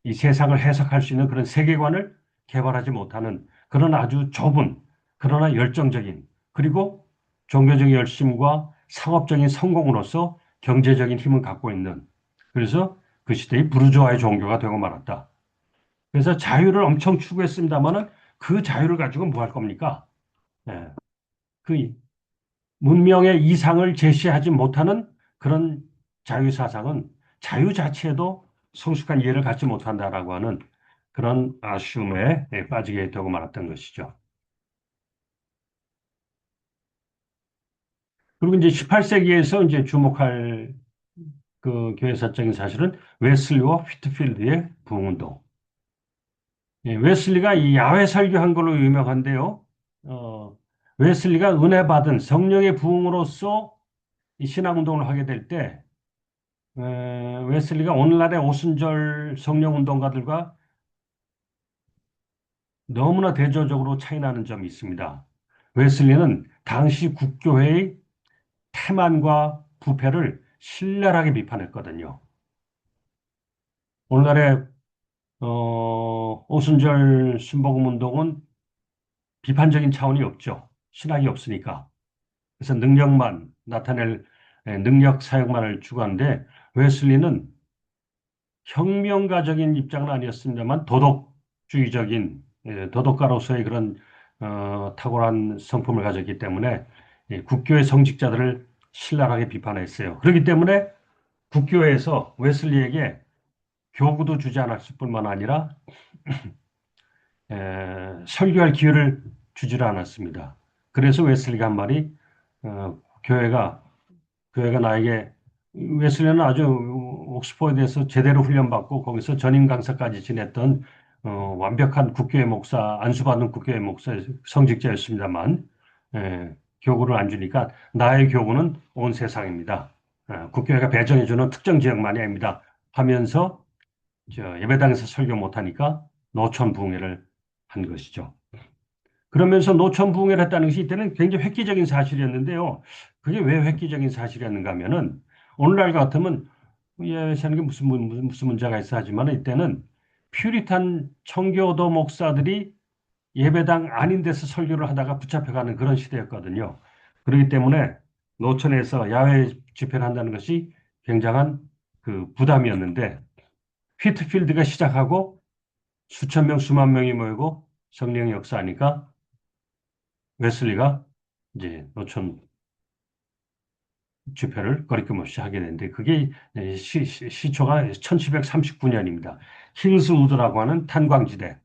Speaker 1: 이 세상을 해석할 수 있는 그런 세계관을 개발하지 못하는 그런 아주 좁은 그러나 열정적인 그리고 종교적인 열심과 상업적인 성공으로서 경제적인 힘을 갖고 있는 그래서 그 시대의 부르주아의 종교가 되고 말았다. 그래서 자유를 엄청 추구했습니다만은 그 자유를 가지고 뭐 할 겁니까? 예, 그 문명의 이상을 제시하지 못하는 그런 자유 사상은 자유 자체에도 성숙한 이해를 갖지 못한다라고 하는 그런 아쉬움에 빠지게 되고 말았던 것이죠. 그리고 이제 18세기에서 이제 주목할 그 교회사적인 사실은 웨슬리와 휘트필드의 부흥운동. 웨슬리가 이 야외 설교한 걸로 유명한데요. 어, 웨슬리가 은혜 받은 성령의 부흥으로서 이 신앙운동을 하게 될 때, 웨슬리가 오늘날의 오순절 성령운동가들과 너무나 대조적으로 차이나는 점이 있습니다. 웨슬리는 당시 국교회의 태만과 부패를 신랄하게 비판했거든요. 오늘날의 오순절 순복음 운동은 비판적인 차원이 없죠. 신학이 없으니까. 그래서 능력만 나타낼 능력 사용만을 추구하는데 웨슬리는 혁명가적인 입장은 아니었습니다만 도덕주의적인 도덕가로서의 그런 탁월한 성품을 가졌기 때문에 국교의 성직자들을 신랄하게 비판했어요. 그렇기 때문에 국교에서 웨슬리에게 교구도 주지 않았을 뿐만 아니라 설교할 기회를 주지를 않았습니다. 그래서 웨슬리가 한 말이 어, 교회가 교회가 나에게 웨슬리는 아주 옥스퍼드에서 제대로 훈련받고 거기서 전임 강사까지 지냈던 완벽한 국교의 목사, 안수받은 국교의 목사 성직자였습니다만 교구를 안 주니까 나의 교구는 온 세상입니다. 국교회가 배정해주는 특정 지역만이 아닙니다. 하면서 예배당에서 설교 못하니까 노천 부흥회를 한 것이죠. 그러면서 노천 부흥회를 했다는 것이 이때는 굉장히 획기적인 사실이었는데요. 그게 왜 획기적인 사실이었는가 하면은 오늘날 같으면 예배하는 게 무슨 문제가 있어 하지만 이때는 퓨리탄 청교도 목사들이 예배당 아닌 데서 설교를 하다가 붙잡혀가는 그런 시대였거든요. 그렇기 때문에 노천에서 야외 집회를 한다는 것이 굉장한 그 부담이었는데 휘트필드가 시작하고 수천 명, 수만 명이 모이고 성령의 역사하니까 웨슬리가 이제 노천 집회를 거리낌 없이 하게 되는데 그게 시초가 1739년입니다. 힐스우드라고 하는 탄광지대,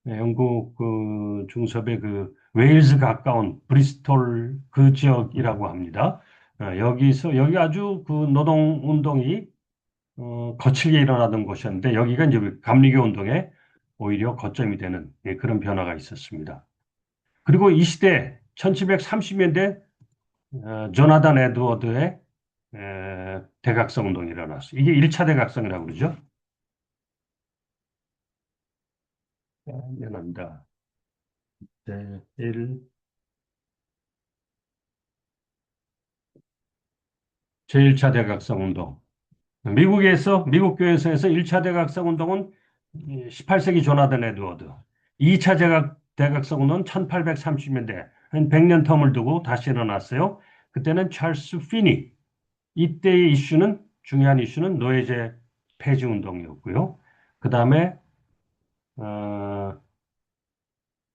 Speaker 1: 영국 그 중섭의 그 웨일즈 가까운 브리스톨 그 지역이라고 합니다. 여기 아주 그 노동 운동이 거칠게 일어나던 곳이었는데 여기가 이제 감리교 운동의 오히려 거점이 되는 그런 변화가 있었습니다. 그리고 이 시대 1730년대 조나단 에드워드의 대각성 운동이 일어났어요. 이게 1차 대각성이라고 그러죠. 미안합니다. 제1차 대각성 운동. 미국 교회에서 1차 대각성 운동은 18세기 조나단 에드워드, 2차 대각성 운동은 1830년대, 한 100년 텀을 두고 다시 일어났어요. 그때는 찰스 피니, 이때의 중요한 이슈는 노예제 폐지 운동이었고요. 그 다음에, 어,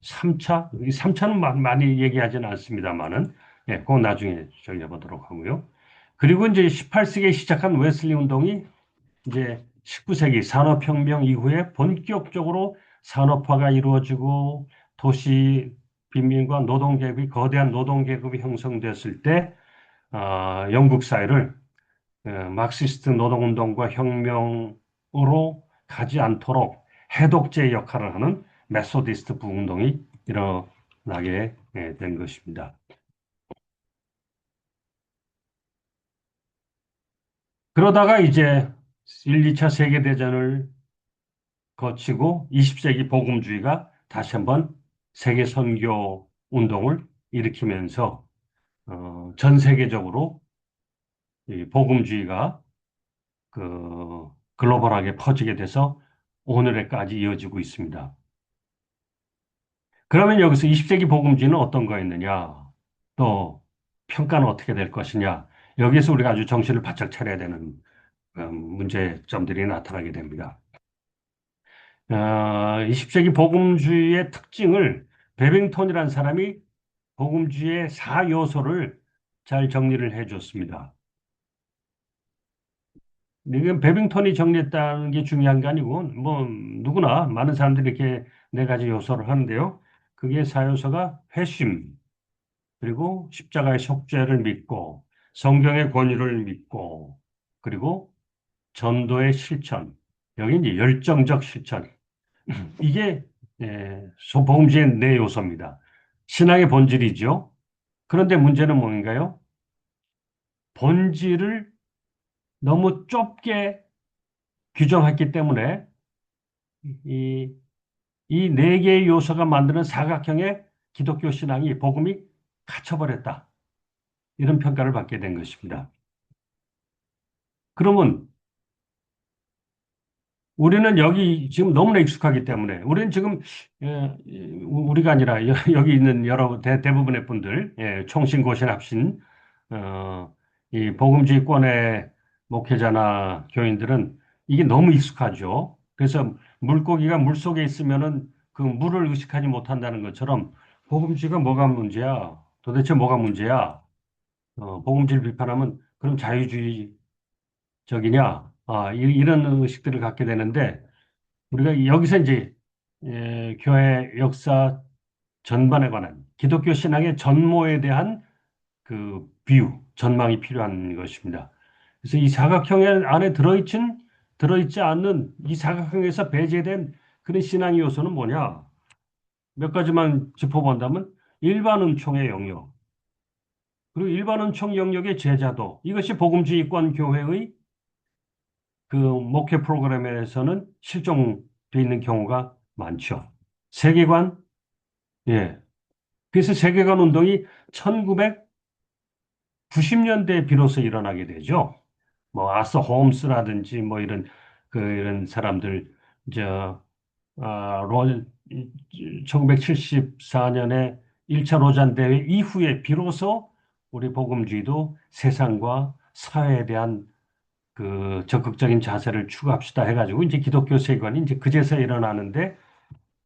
Speaker 1: 3차, 이 3차는 많이 얘기하지는 않습니다만은, 예, 그건 나중에 저기 해보도록 하고요. 그리고 이제 18세기에 시작한 웨슬리 운동이 이제 19세기 산업혁명 이후에 본격적으로 산업화가 이루어지고 도시 빈민과 거대한 노동계급이 형성됐을 때, 영국 사회를 막시스트 노동운동과 혁명으로 가지 않도록 해독제 역할을 하는 메소디스트 부운동이 일어나게 된 것입니다. 그러다가 이제 1, 2차 세계대전을 거치고 20세기 복음주의가 다시 한번 세계 선교 운동을 일으키면서 전 세계적으로 이 복음주의가 글로벌하게 퍼지게 돼서 오늘에까지 이어지고 있습니다. 그러면 여기서 20세기 복음주의는 어떤 거였느냐? 또 평가는 어떻게 될 것이냐? 여기에서 우리가 아주 정신을 바짝 차려야 되는 문제점들이 나타나게 됩니다. 20세기 복음주의의 특징을 베빙턴이라는 사람이 복음주의의 4요소를 잘 정리를 해줬습니다. 이건 베빙턴이 정리했다는 게 중요한 게 아니고, 뭐, 누구나 많은 사람들이 이렇게 네 가지 요소를 하는데요. 그게 4요소가 회심, 그리고 십자가의 속죄를 믿고, 성경의 권위를 믿고, 그리고 전도의 실천. 여기 이제 열정적 실천. 이게 복음주의 네 요소입니다. 신앙의 본질이죠. 그런데 문제는 뭔가요? 본질을 너무 좁게 규정했기 때문에 이, 이 네 개의 요소가 만드는 사각형의 기독교 신앙이 복음이 갇혀버렸다. 이런 평가를 받게 된 것입니다. 그러면 우리는 여기 지금 너무나 익숙하기 때문에 우리는 지금 우리가 아니라 여기 있는 대부분의 분들 총신고신 합신 이 복음주의권의 목회자나 교인들은 이게 너무 익숙하죠. 그래서 물고기가 물속에 있으면은 그 물을 의식하지 못한다는 것처럼 복음주의가 뭐가 문제야? 도대체 뭐가 문제야? 복음주의를 비판하면 그럼 자유주의적이냐? 이런 의식들을 갖게 되는데 우리가 여기서 이제 교회 역사 전반에 관한 기독교 신앙의 전모에 대한 전망이 필요한 것입니다. 그래서 이 사각형 안에 들어있지 않는 이 사각형에서 배제된 그런 신앙의 요소는 뭐냐? 몇 가지만 짚어본다면 일반 은총의 영역, 그리고 일반 은총 영역의 제자도, 이것이 복음주의권 교회의 목회 프로그램에서는 실종되어 있는 경우가 많죠. 세계관, 예. 그래서 세계관 운동이 1990년대에 비로소 일어나게 되죠. 뭐 아서 홈스라든지 뭐 이런 사람들 저 1974년에 1차 로잔 대회 이후에 비로소 우리 복음주의도 세상과 사회에 대한 적극적인 자세를 추구합시다 해가지고 이제 기독교 세계관이 이제 그제서 일어나는데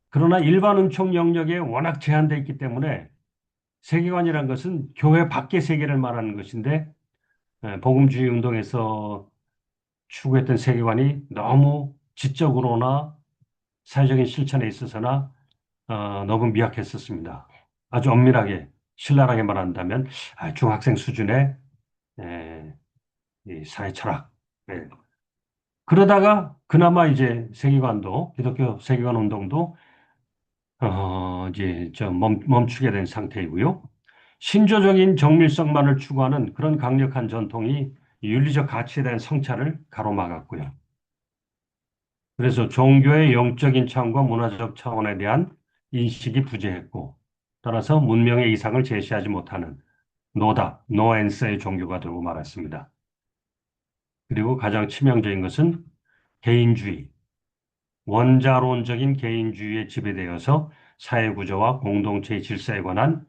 Speaker 1: 그러나 일반 은총 영역에 워낙 제한되어 있기 때문에 세계관이란 것은 교회 밖의 세계를 말하는 것인데 복음주의 운동에서 추구했던 세계관이 너무 지적으로나 사회적인 실천에 있어서나 너무 미약했었습니다. 아주 엄밀하게 신랄하게 말한다면 중학생 수준의 이 사회 철학. 예. 그러다가 그나마 이제 세계관도, 기독교 세계관 운동도, 이제 멈추게 된 상태이고요. 신조적인 정밀성만을 추구하는 그런 강력한 전통이 윤리적 가치에 대한 성찰을 가로막았고요. 그래서 종교의 영적인 차원과 문화적 차원에 대한 인식이 부재했고, 따라서 문명의 이상을 제시하지 못하는 노답, 노앤서의 종교가 되고 말았습니다. 그리고 가장 치명적인 것은 개인주의, 원자론적인 개인주의에 지배되어서 사회구조와 공동체의 질서에 관한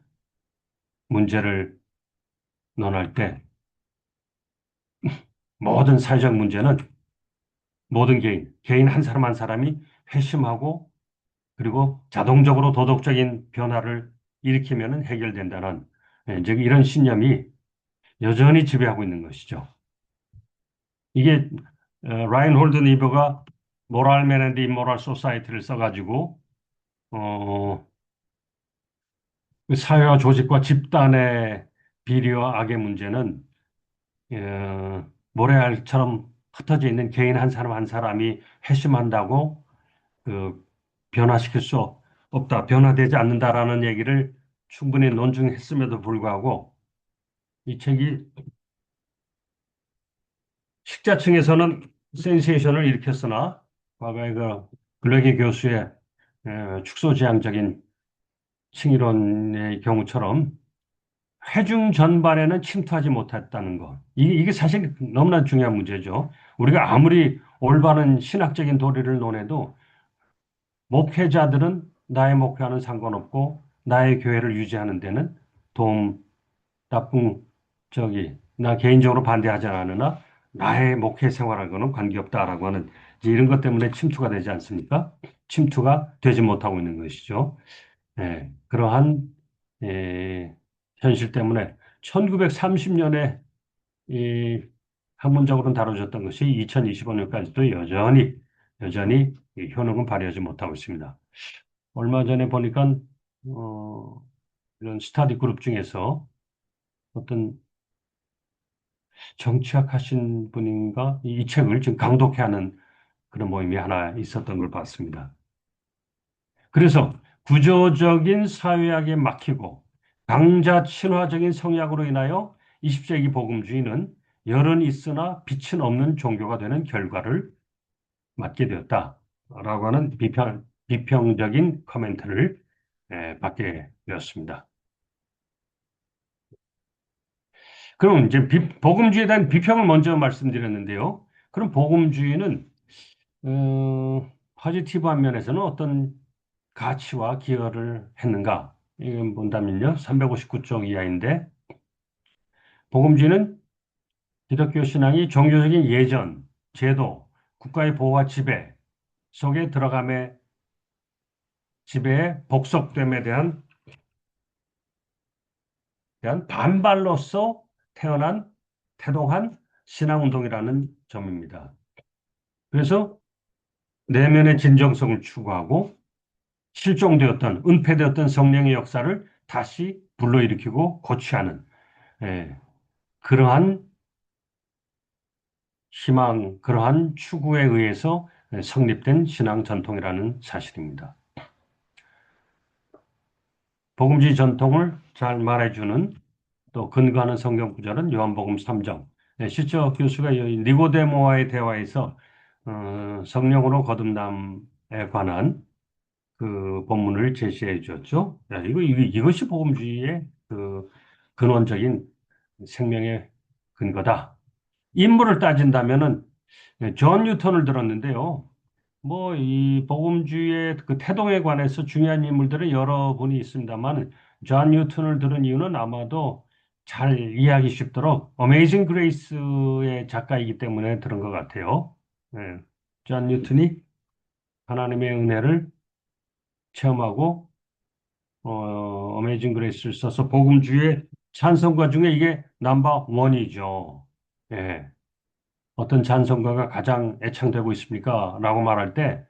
Speaker 1: 문제를 논할 때 모든 사회적 문제는 모든 개인 한 사람 한 사람이 회심하고 그리고 자동적으로 도덕적인 변화를 일으키면 해결된다는 이제 이런 신념이 여전히 지배하고 있는 것이죠. 이게 라인홀드 니버가 모랄 맨 앤드 임모럴 소사이티를 써가지고 어, 그 사회와 조직과 집단의 비리와 악의 문제는 모래알처럼 흩어져 있는 개인 한 사람 한 사람이 회심한다고 그 변화시킬 수 없다, 변화되지 않는다라는 얘기를 충분히 논증했음에도 불구하고 이 책이 식자층에서는 센세이션을 일으켰으나 과거의 그 블랙의 교수의 축소지향적인 층이론의 경우처럼 회중 전반에는 침투하지 못했다는 것. 이게 사실 너무나 중요한 문제죠. 우리가 아무리 올바른 신학적인 도리를 논해도 목회자들은 나의 목회와는 상관없고 나의 교회를 유지하는 데는 도움, 나쁜, 나 개인적으로 반대하지 않으나 나의 목회 생활하고는 관계없다라고 하는 이제 이런 것 때문에 침투가 되지 않습니까? 침투가 되지 못하고 있는 것이죠. 그러한 현실 때문에 1930년에 이 학문적으로는 다뤄졌던 것이 2025년까지도 여전히 이 효능은 발휘하지 못하고 있습니다. 얼마 전에 보니까 어, 이런 스터디 그룹 중에서 어떤 정치학 하신 분인가 이 책을 지금 강독해 하는 그런 모임이 하나 있었던 걸 봤습니다. 그래서 구조적인 사회학에 막히고 강자 친화적인 성향으로 인하여 20세기 복음주의는 열은 있으나 빛은 없는 종교가 되는 결과를 맞게 되었다라고 하는 비평적인 코멘트를 받게 되었습니다. 그럼 이제 복음주의에 대한 비평을 먼저 말씀드렸는데요. 그럼 복음주의는 포지티브한 면에서는 어떤 가치와 기여를 했는가? 이건 본다면요. 359쪽 이하인데 복음주의는 기독교 신앙이 종교적인 예전, 제도, 국가의 보호와 지배 속에 들어감에 지배에 복속됨에 대한 반발로서 태어난 태동한 신앙운동이라는 점입니다. 그래서 내면의 진정성을 추구하고 실종되었던, 은폐되었던 성령의 역사를 다시 불러일으키고 고취하는 예, 그러한 희망, 그러한 추구에 의해서 성립된 신앙 전통이라는 사실입니다. 복음주의 전통을 잘 말해주는 또 근거하는 성경 구절은 요한복음 3장. 시저 교수가 니고데모와의 대화에서 성령으로 거듭남에 관한 그 본문을 제시해 주었죠. 이것이 복음주의의 그 근원적인 생명의 근거다. 인물을 따진다면은 존 뉴턴을 들었는데요. 뭐 이 복음주의의 그 태동에 관해서 중요한 인물들은 여러 분이 있습니다만 존 뉴턴을 들은 이유는 아마도 잘 이해하기 쉽도록 어메이징 그레이스의 작가이기 때문에 들은 것 같아요. 예. 존 뉴턴이 하나님의 은혜를 체험하고 어메이징 그레이스를 써서 복음주의의 찬송가 중에 이게 넘버 원이죠. 예. 어떤 찬송가가 가장 애창되고 있습니까? 라고 말할 때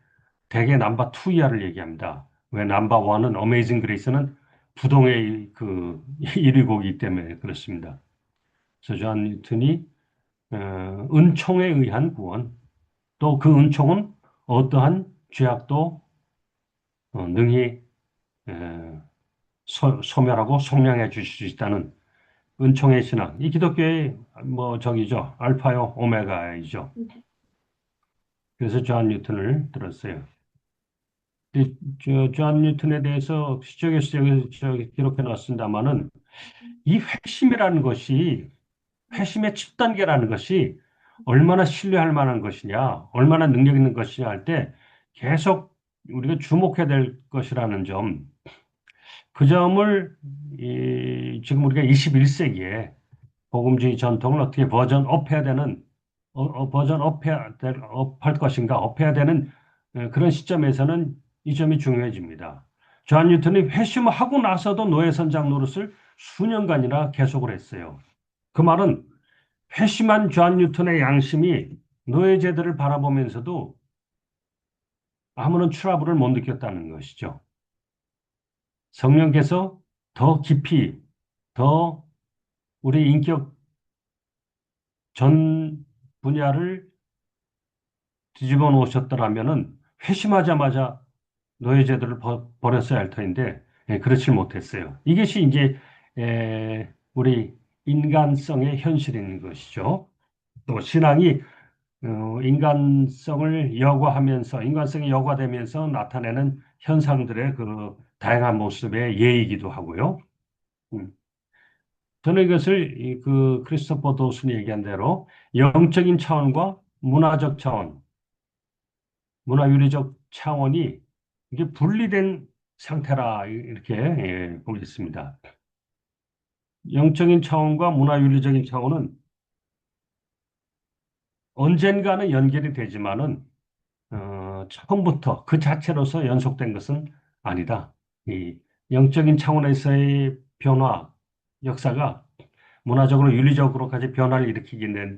Speaker 1: 대개 넘버 투 이하를 얘기합니다. 왜 넘버 원은 어메이징 그레이스는 부동의 그 1위 곡이기 때문에 그렇습니다. 그래서 존 뉴턴이 은총에 의한 구원, 또 그 은총은 어떠한 죄악도 능히 에, 소멸하고 속량해 주실 수 있다는 은총의 신앙. 이 기독교의 뭐 저기죠. 알파요 오메가이죠. 그래서 존 뉴턴을 들었어요. 존 뉴턴에 대해서 시적에서 저기 기록해 놨습니다만은 이 회심이라는 것이 회심의 첫 단계라는 것이 얼마나 신뢰할 만한 것이냐, 얼마나 능력 있는 것이냐 할 때 계속 우리가 주목해야 될 것이라는 점, 그 점을 지금 우리가 21세기에 복음주의 전통을 어떻게 버전업해야 되는 업할 것인가, 업해야 되는 그런 시점에서는 이 점이 중요해집니다. 존 뉴턴이 회심하고 나서도 노예 선장 노릇을 수년간이나 계속을 했어요. 그 말은 회심한 존 뉴턴의 양심이 노예제들을 바라보면서도 아무런 트러블을 못 느꼈다는 것이죠. 성령께서 더 깊이, 더 우리 인격 전 분야를 뒤집어 놓으셨더라면은 회심하자마자 노예제도를 버렸어야 할 터인데 그렇지 못했어요. 이것이 이제 우리 인간성의 현실인 것이죠. 또 신앙이 인간성을 여과하면서 인간성이 여과되면서 나타내는 현상들의 그 다양한 모습의 예이기도 하고요. 음. 저는 이것을 그 크리스토퍼 도슨이 얘기한 대로 영적인 차원과 문화적 차원, 문화윤리적 차원이 이게 분리된 상태라 이렇게 보겠습니다. 영적인 차원과 문화윤리적인 차원은 언젠가는 연결이 되지만은 처음부터 그 자체로서 연속된 것은 아니다. 이 영적인 차원에서의 변화, 역사가 문화적으로 윤리적으로까지 변화를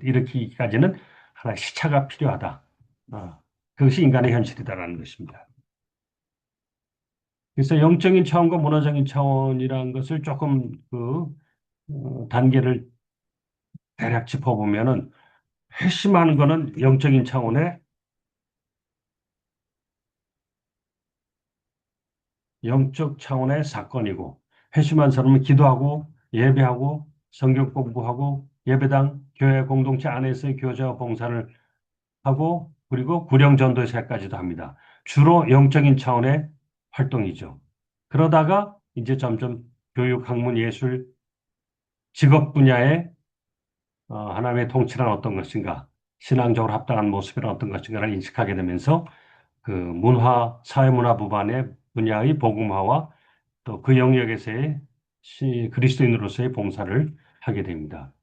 Speaker 1: 일으키기까지는 하나의 시차가 필요하다. 그것이 인간의 현실이다라는 것입니다. 그래서 영적인 차원과 문화적인 차원이라는 것을 조금 단계를 대략 짚어보면은 핵심하는 거는 영적인 차원의 영적 차원의 사건이고 회심한 사람은 기도하고 예배하고 성경 공부하고 예배당 교회 공동체 안에서의 교제와 봉사를 하고 그리고 구령 전도사까지도 합니다. 주로 영적인 차원의 활동이죠. 그러다가 이제 점점 교육, 학문, 예술, 직업 분야의 하나님의 통치란 어떤 것인가, 신앙적으로 합당한 모습이란 어떤 것인가를 인식하게 되면서 그 문화, 사회문화 부반의 분야의 복음화와 또 그 영역에서의 그리스도인으로서의 봉사를 하게 됩니다.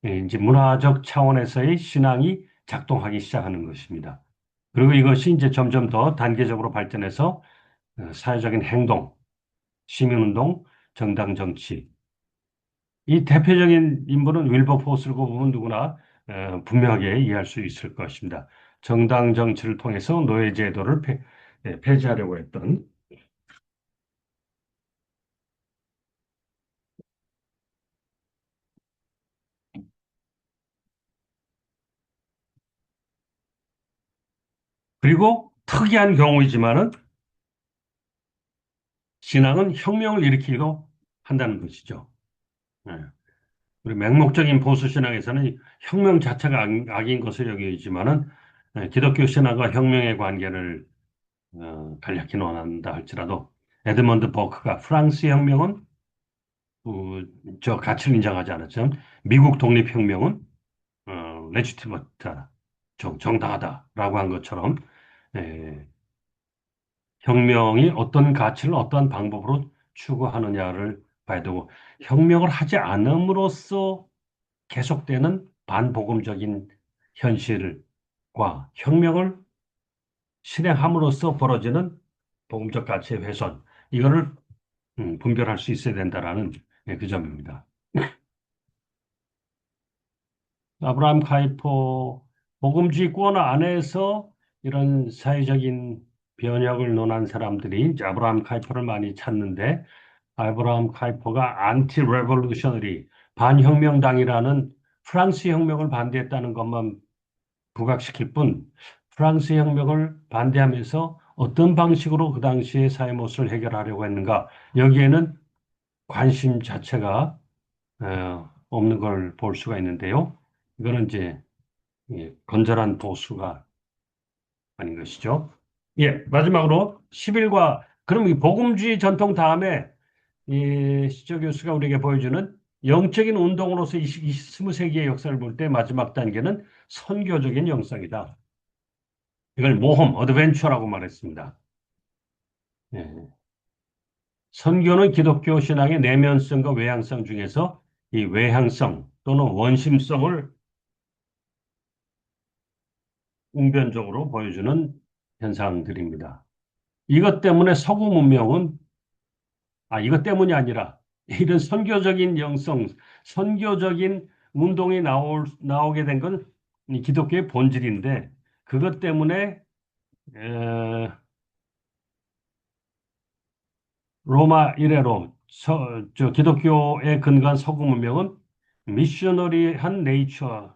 Speaker 1: 이제 문화적 차원에서의 신앙이 작동하기 시작하는 것입니다. 그리고 이것이 이제 점점 더 단계적으로 발전해서 사회적인 행동, 시민운동, 정당 정치. 이 대표적인 인물은 윌버포스고 보면 누구나 분명하게 이해할 수 있을 것입니다. 정당 정치를 통해서 노예제도를 폐지하려고 했던 그리고 특이한 경우이지만은 신앙은 혁명을 일으키기도 한다는 것이죠. 예. 우리 맹목적인 보수 신앙에서는 혁명 자체가 악인 것을 여기지만은 기독교 신앙과 혁명의 관계를 간략히 논한다 할지라도 에드먼드 버크가 프랑스 혁명은 저 가치를 인정하지 않았지만 미국 독립혁명은 레지티머트하다, 정당하다라고 한 것처럼 에, 혁명이 어떤 가치를 어떠한 방법으로 추구하느냐를 봐야 되고 혁명을 하지 않음으로써 계속되는 반복음적인 현실과 혁명을 실행함으로써 벌어지는 복음적 가치의 훼손 이거를 분별할 수 있어야 된다라는 그 점입니다. 아브라함 카이포 복음주의권 안에서 이런 사회적인 변혁을 논한 사람들이 이제 아브라함 카이포를 많이 찾는데 아브라함 카이포가 안티 레볼루셔너리 반혁명당이라는 프랑스 혁명을 반대했다는 것만 부각시킬 뿐 프랑스 혁명을 반대하면서 어떤 방식으로 그 당시의 사회 모순을 해결하려고 했는가 여기에는 관심 자체가 없는 걸 볼 수가 있는데요. 이거는 이제 건전한 보수가 아닌 것이죠. 예, 마지막으로 11과 그럼 이 복음주의 전통 다음에 이 시저 교수가 우리에게 보여주는 영적인 운동으로서 20세기의 역사를 볼 때 마지막 단계는 선교적인 영성이다. 이걸 모험, 어드벤처라고 말했습니다. 예. 선교는 기독교 신앙의 내면성과 외향성 중에서 이 외향성 또는 원심성을 웅변적으로 보여주는 현상들입니다. 이것 때문에 서구 문명은 이것 때문이 아니라 이런 선교적인 영성, 선교적인 운동이 나오게 된 건 기독교의 본질인데 그것 때문에 에, 로마 이래로 기독교에 근거한 서구 문명은 미셔너리한 네이처,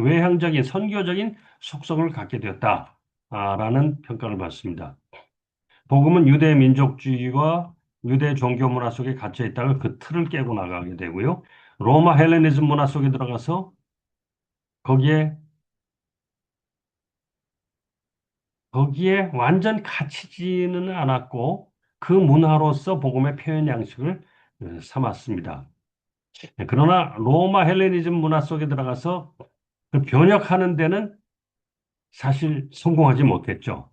Speaker 1: 외향적인 선교적인 속성을 갖게 되었다라는 평가를 받습니다. 복음은 유대 민족주의와 유대 종교 문화 속에 갇혀 있다가 그 틀을 깨고 나가게 되고요. 로마 헬레니즘 문화 속에 들어가서 거기에 완전 갇히지는 않았고 그 문화로서 복음의 표현 양식을 삼았습니다. 그러나 로마 헬레니즘 문화 속에 들어가서 그 변혁하는 데는 사실 성공하지 못했죠.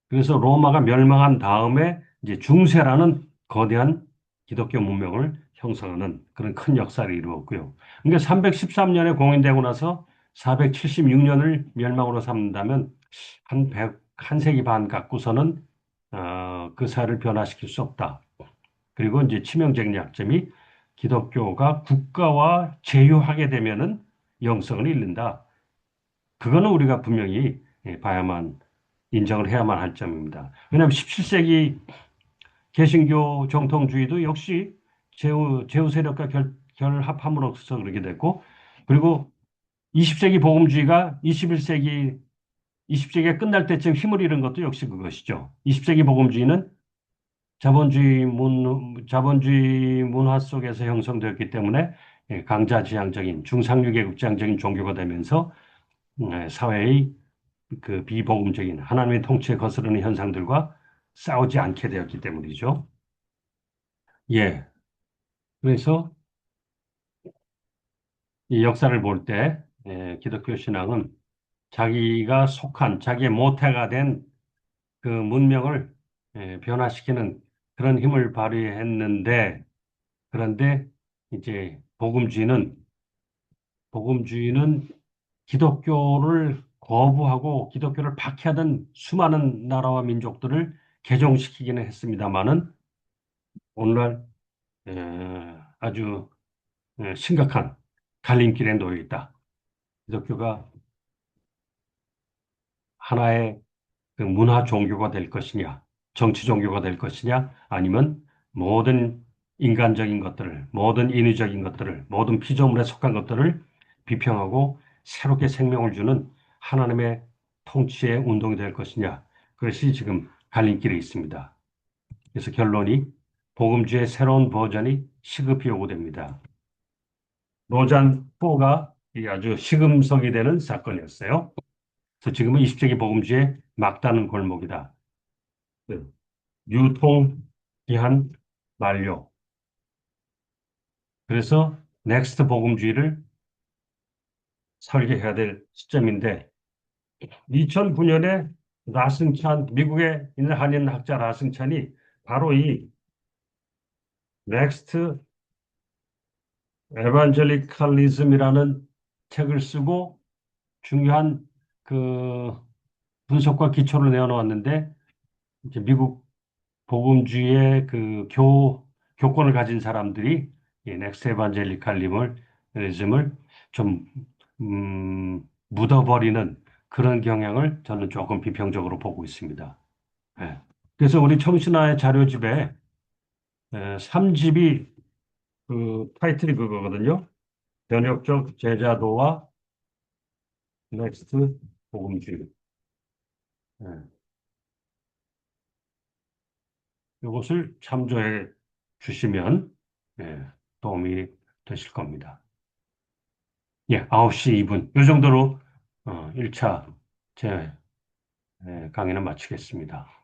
Speaker 1: 그래서 로마가 멸망한 다음에 이제 중세라는 거대한 기독교 문명을 형성하는 그런 큰 역사를 이루었고요. 그러니까 313년에 공인되고 나서 476년을 멸망으로 삼는다면 한 세기 반 갖고서는 그 사회를 변화시킬 수 없다. 그리고 이제 치명적인 약점이 기독교가 국가와 제휴하게 되면은 영성을 잃는다. 그거는 우리가 분명히 봐야만 인정을 해야만 할 점입니다. 왜냐하면 17세기 개신교 정통주의도 역시 제후 세력과 결합함으로써 그렇게 됐고, 그리고 20세기 복음주의가 20세기가 끝날 때쯤 힘을 잃은 것도 역시 그것이죠. 20세기 복음주의는 자본주의 문화 속에서 형성되었기 때문에 강자지향적인 중상류계급지향적인 종교가 되면서 사회의 그 비복음적인 하나님의 통치에 거스르는 현상들과 싸우지 않게 되었기 때문이죠. 예. 그래서 이 역사를 볼 때 기독교 신앙은 자기의 모태가 된 그 문명을 변화시키는 그런 힘을 발휘했는데 그런데 이제 복음주의는 기독교를 거부하고 기독교를 박해하던 수많은 나라와 민족들을 개종시키기는 했습니다마는 오늘날 아주 심각한 갈림길에 놓여 있다. 기독교가 하나의 그 문화 종교가 될 것이냐, 정치 종교가 될 것이냐, 아니면 모든 인간적인 것들을, 모든 인위적인 것들을, 모든 피조물에 속한 것들을 비평하고 새롭게 생명을 주는 하나님의 통치의 운동이 될 것이냐. 그것이 지금 갈림길에 있습니다. 그래서 결론이 복음주의 새로운 버전이 시급히 요구됩니다. 로잔 4가 아주 시금석이 되는 사건이었어요. 그래서 지금은 20세기 복음주의 막다른 골목이다. 네. 유통, 기한, 만료. 그래서 넥스트 복음주의를 설계해야 될 시점인데 2009년에 미국에 있는 한인 학자 라승찬이 바로 이 넥스트 에반젤리칼리즘이라는 책을 쓰고 중요한 그 분석과 기초를 내어놓았는데 이제 미국 복음주의의 교권을 가진 사람들이 이 넥스 에반젤리칼리즘을 좀 묻어버리는 그런 경향을 저는 조금 비평적으로 보고 있습니다. 예. 그래서 우리 청신화의 자료집에 3집이 그 타이틀이 그거거든요. 변혁적 제자도와 넥스트 복음주의. 예, 이것을 참조해 주시면 예, 도움이 되실 겁니다. 예, 9시 2분. 이 정도로 1차 제 강의는 마치겠습니다.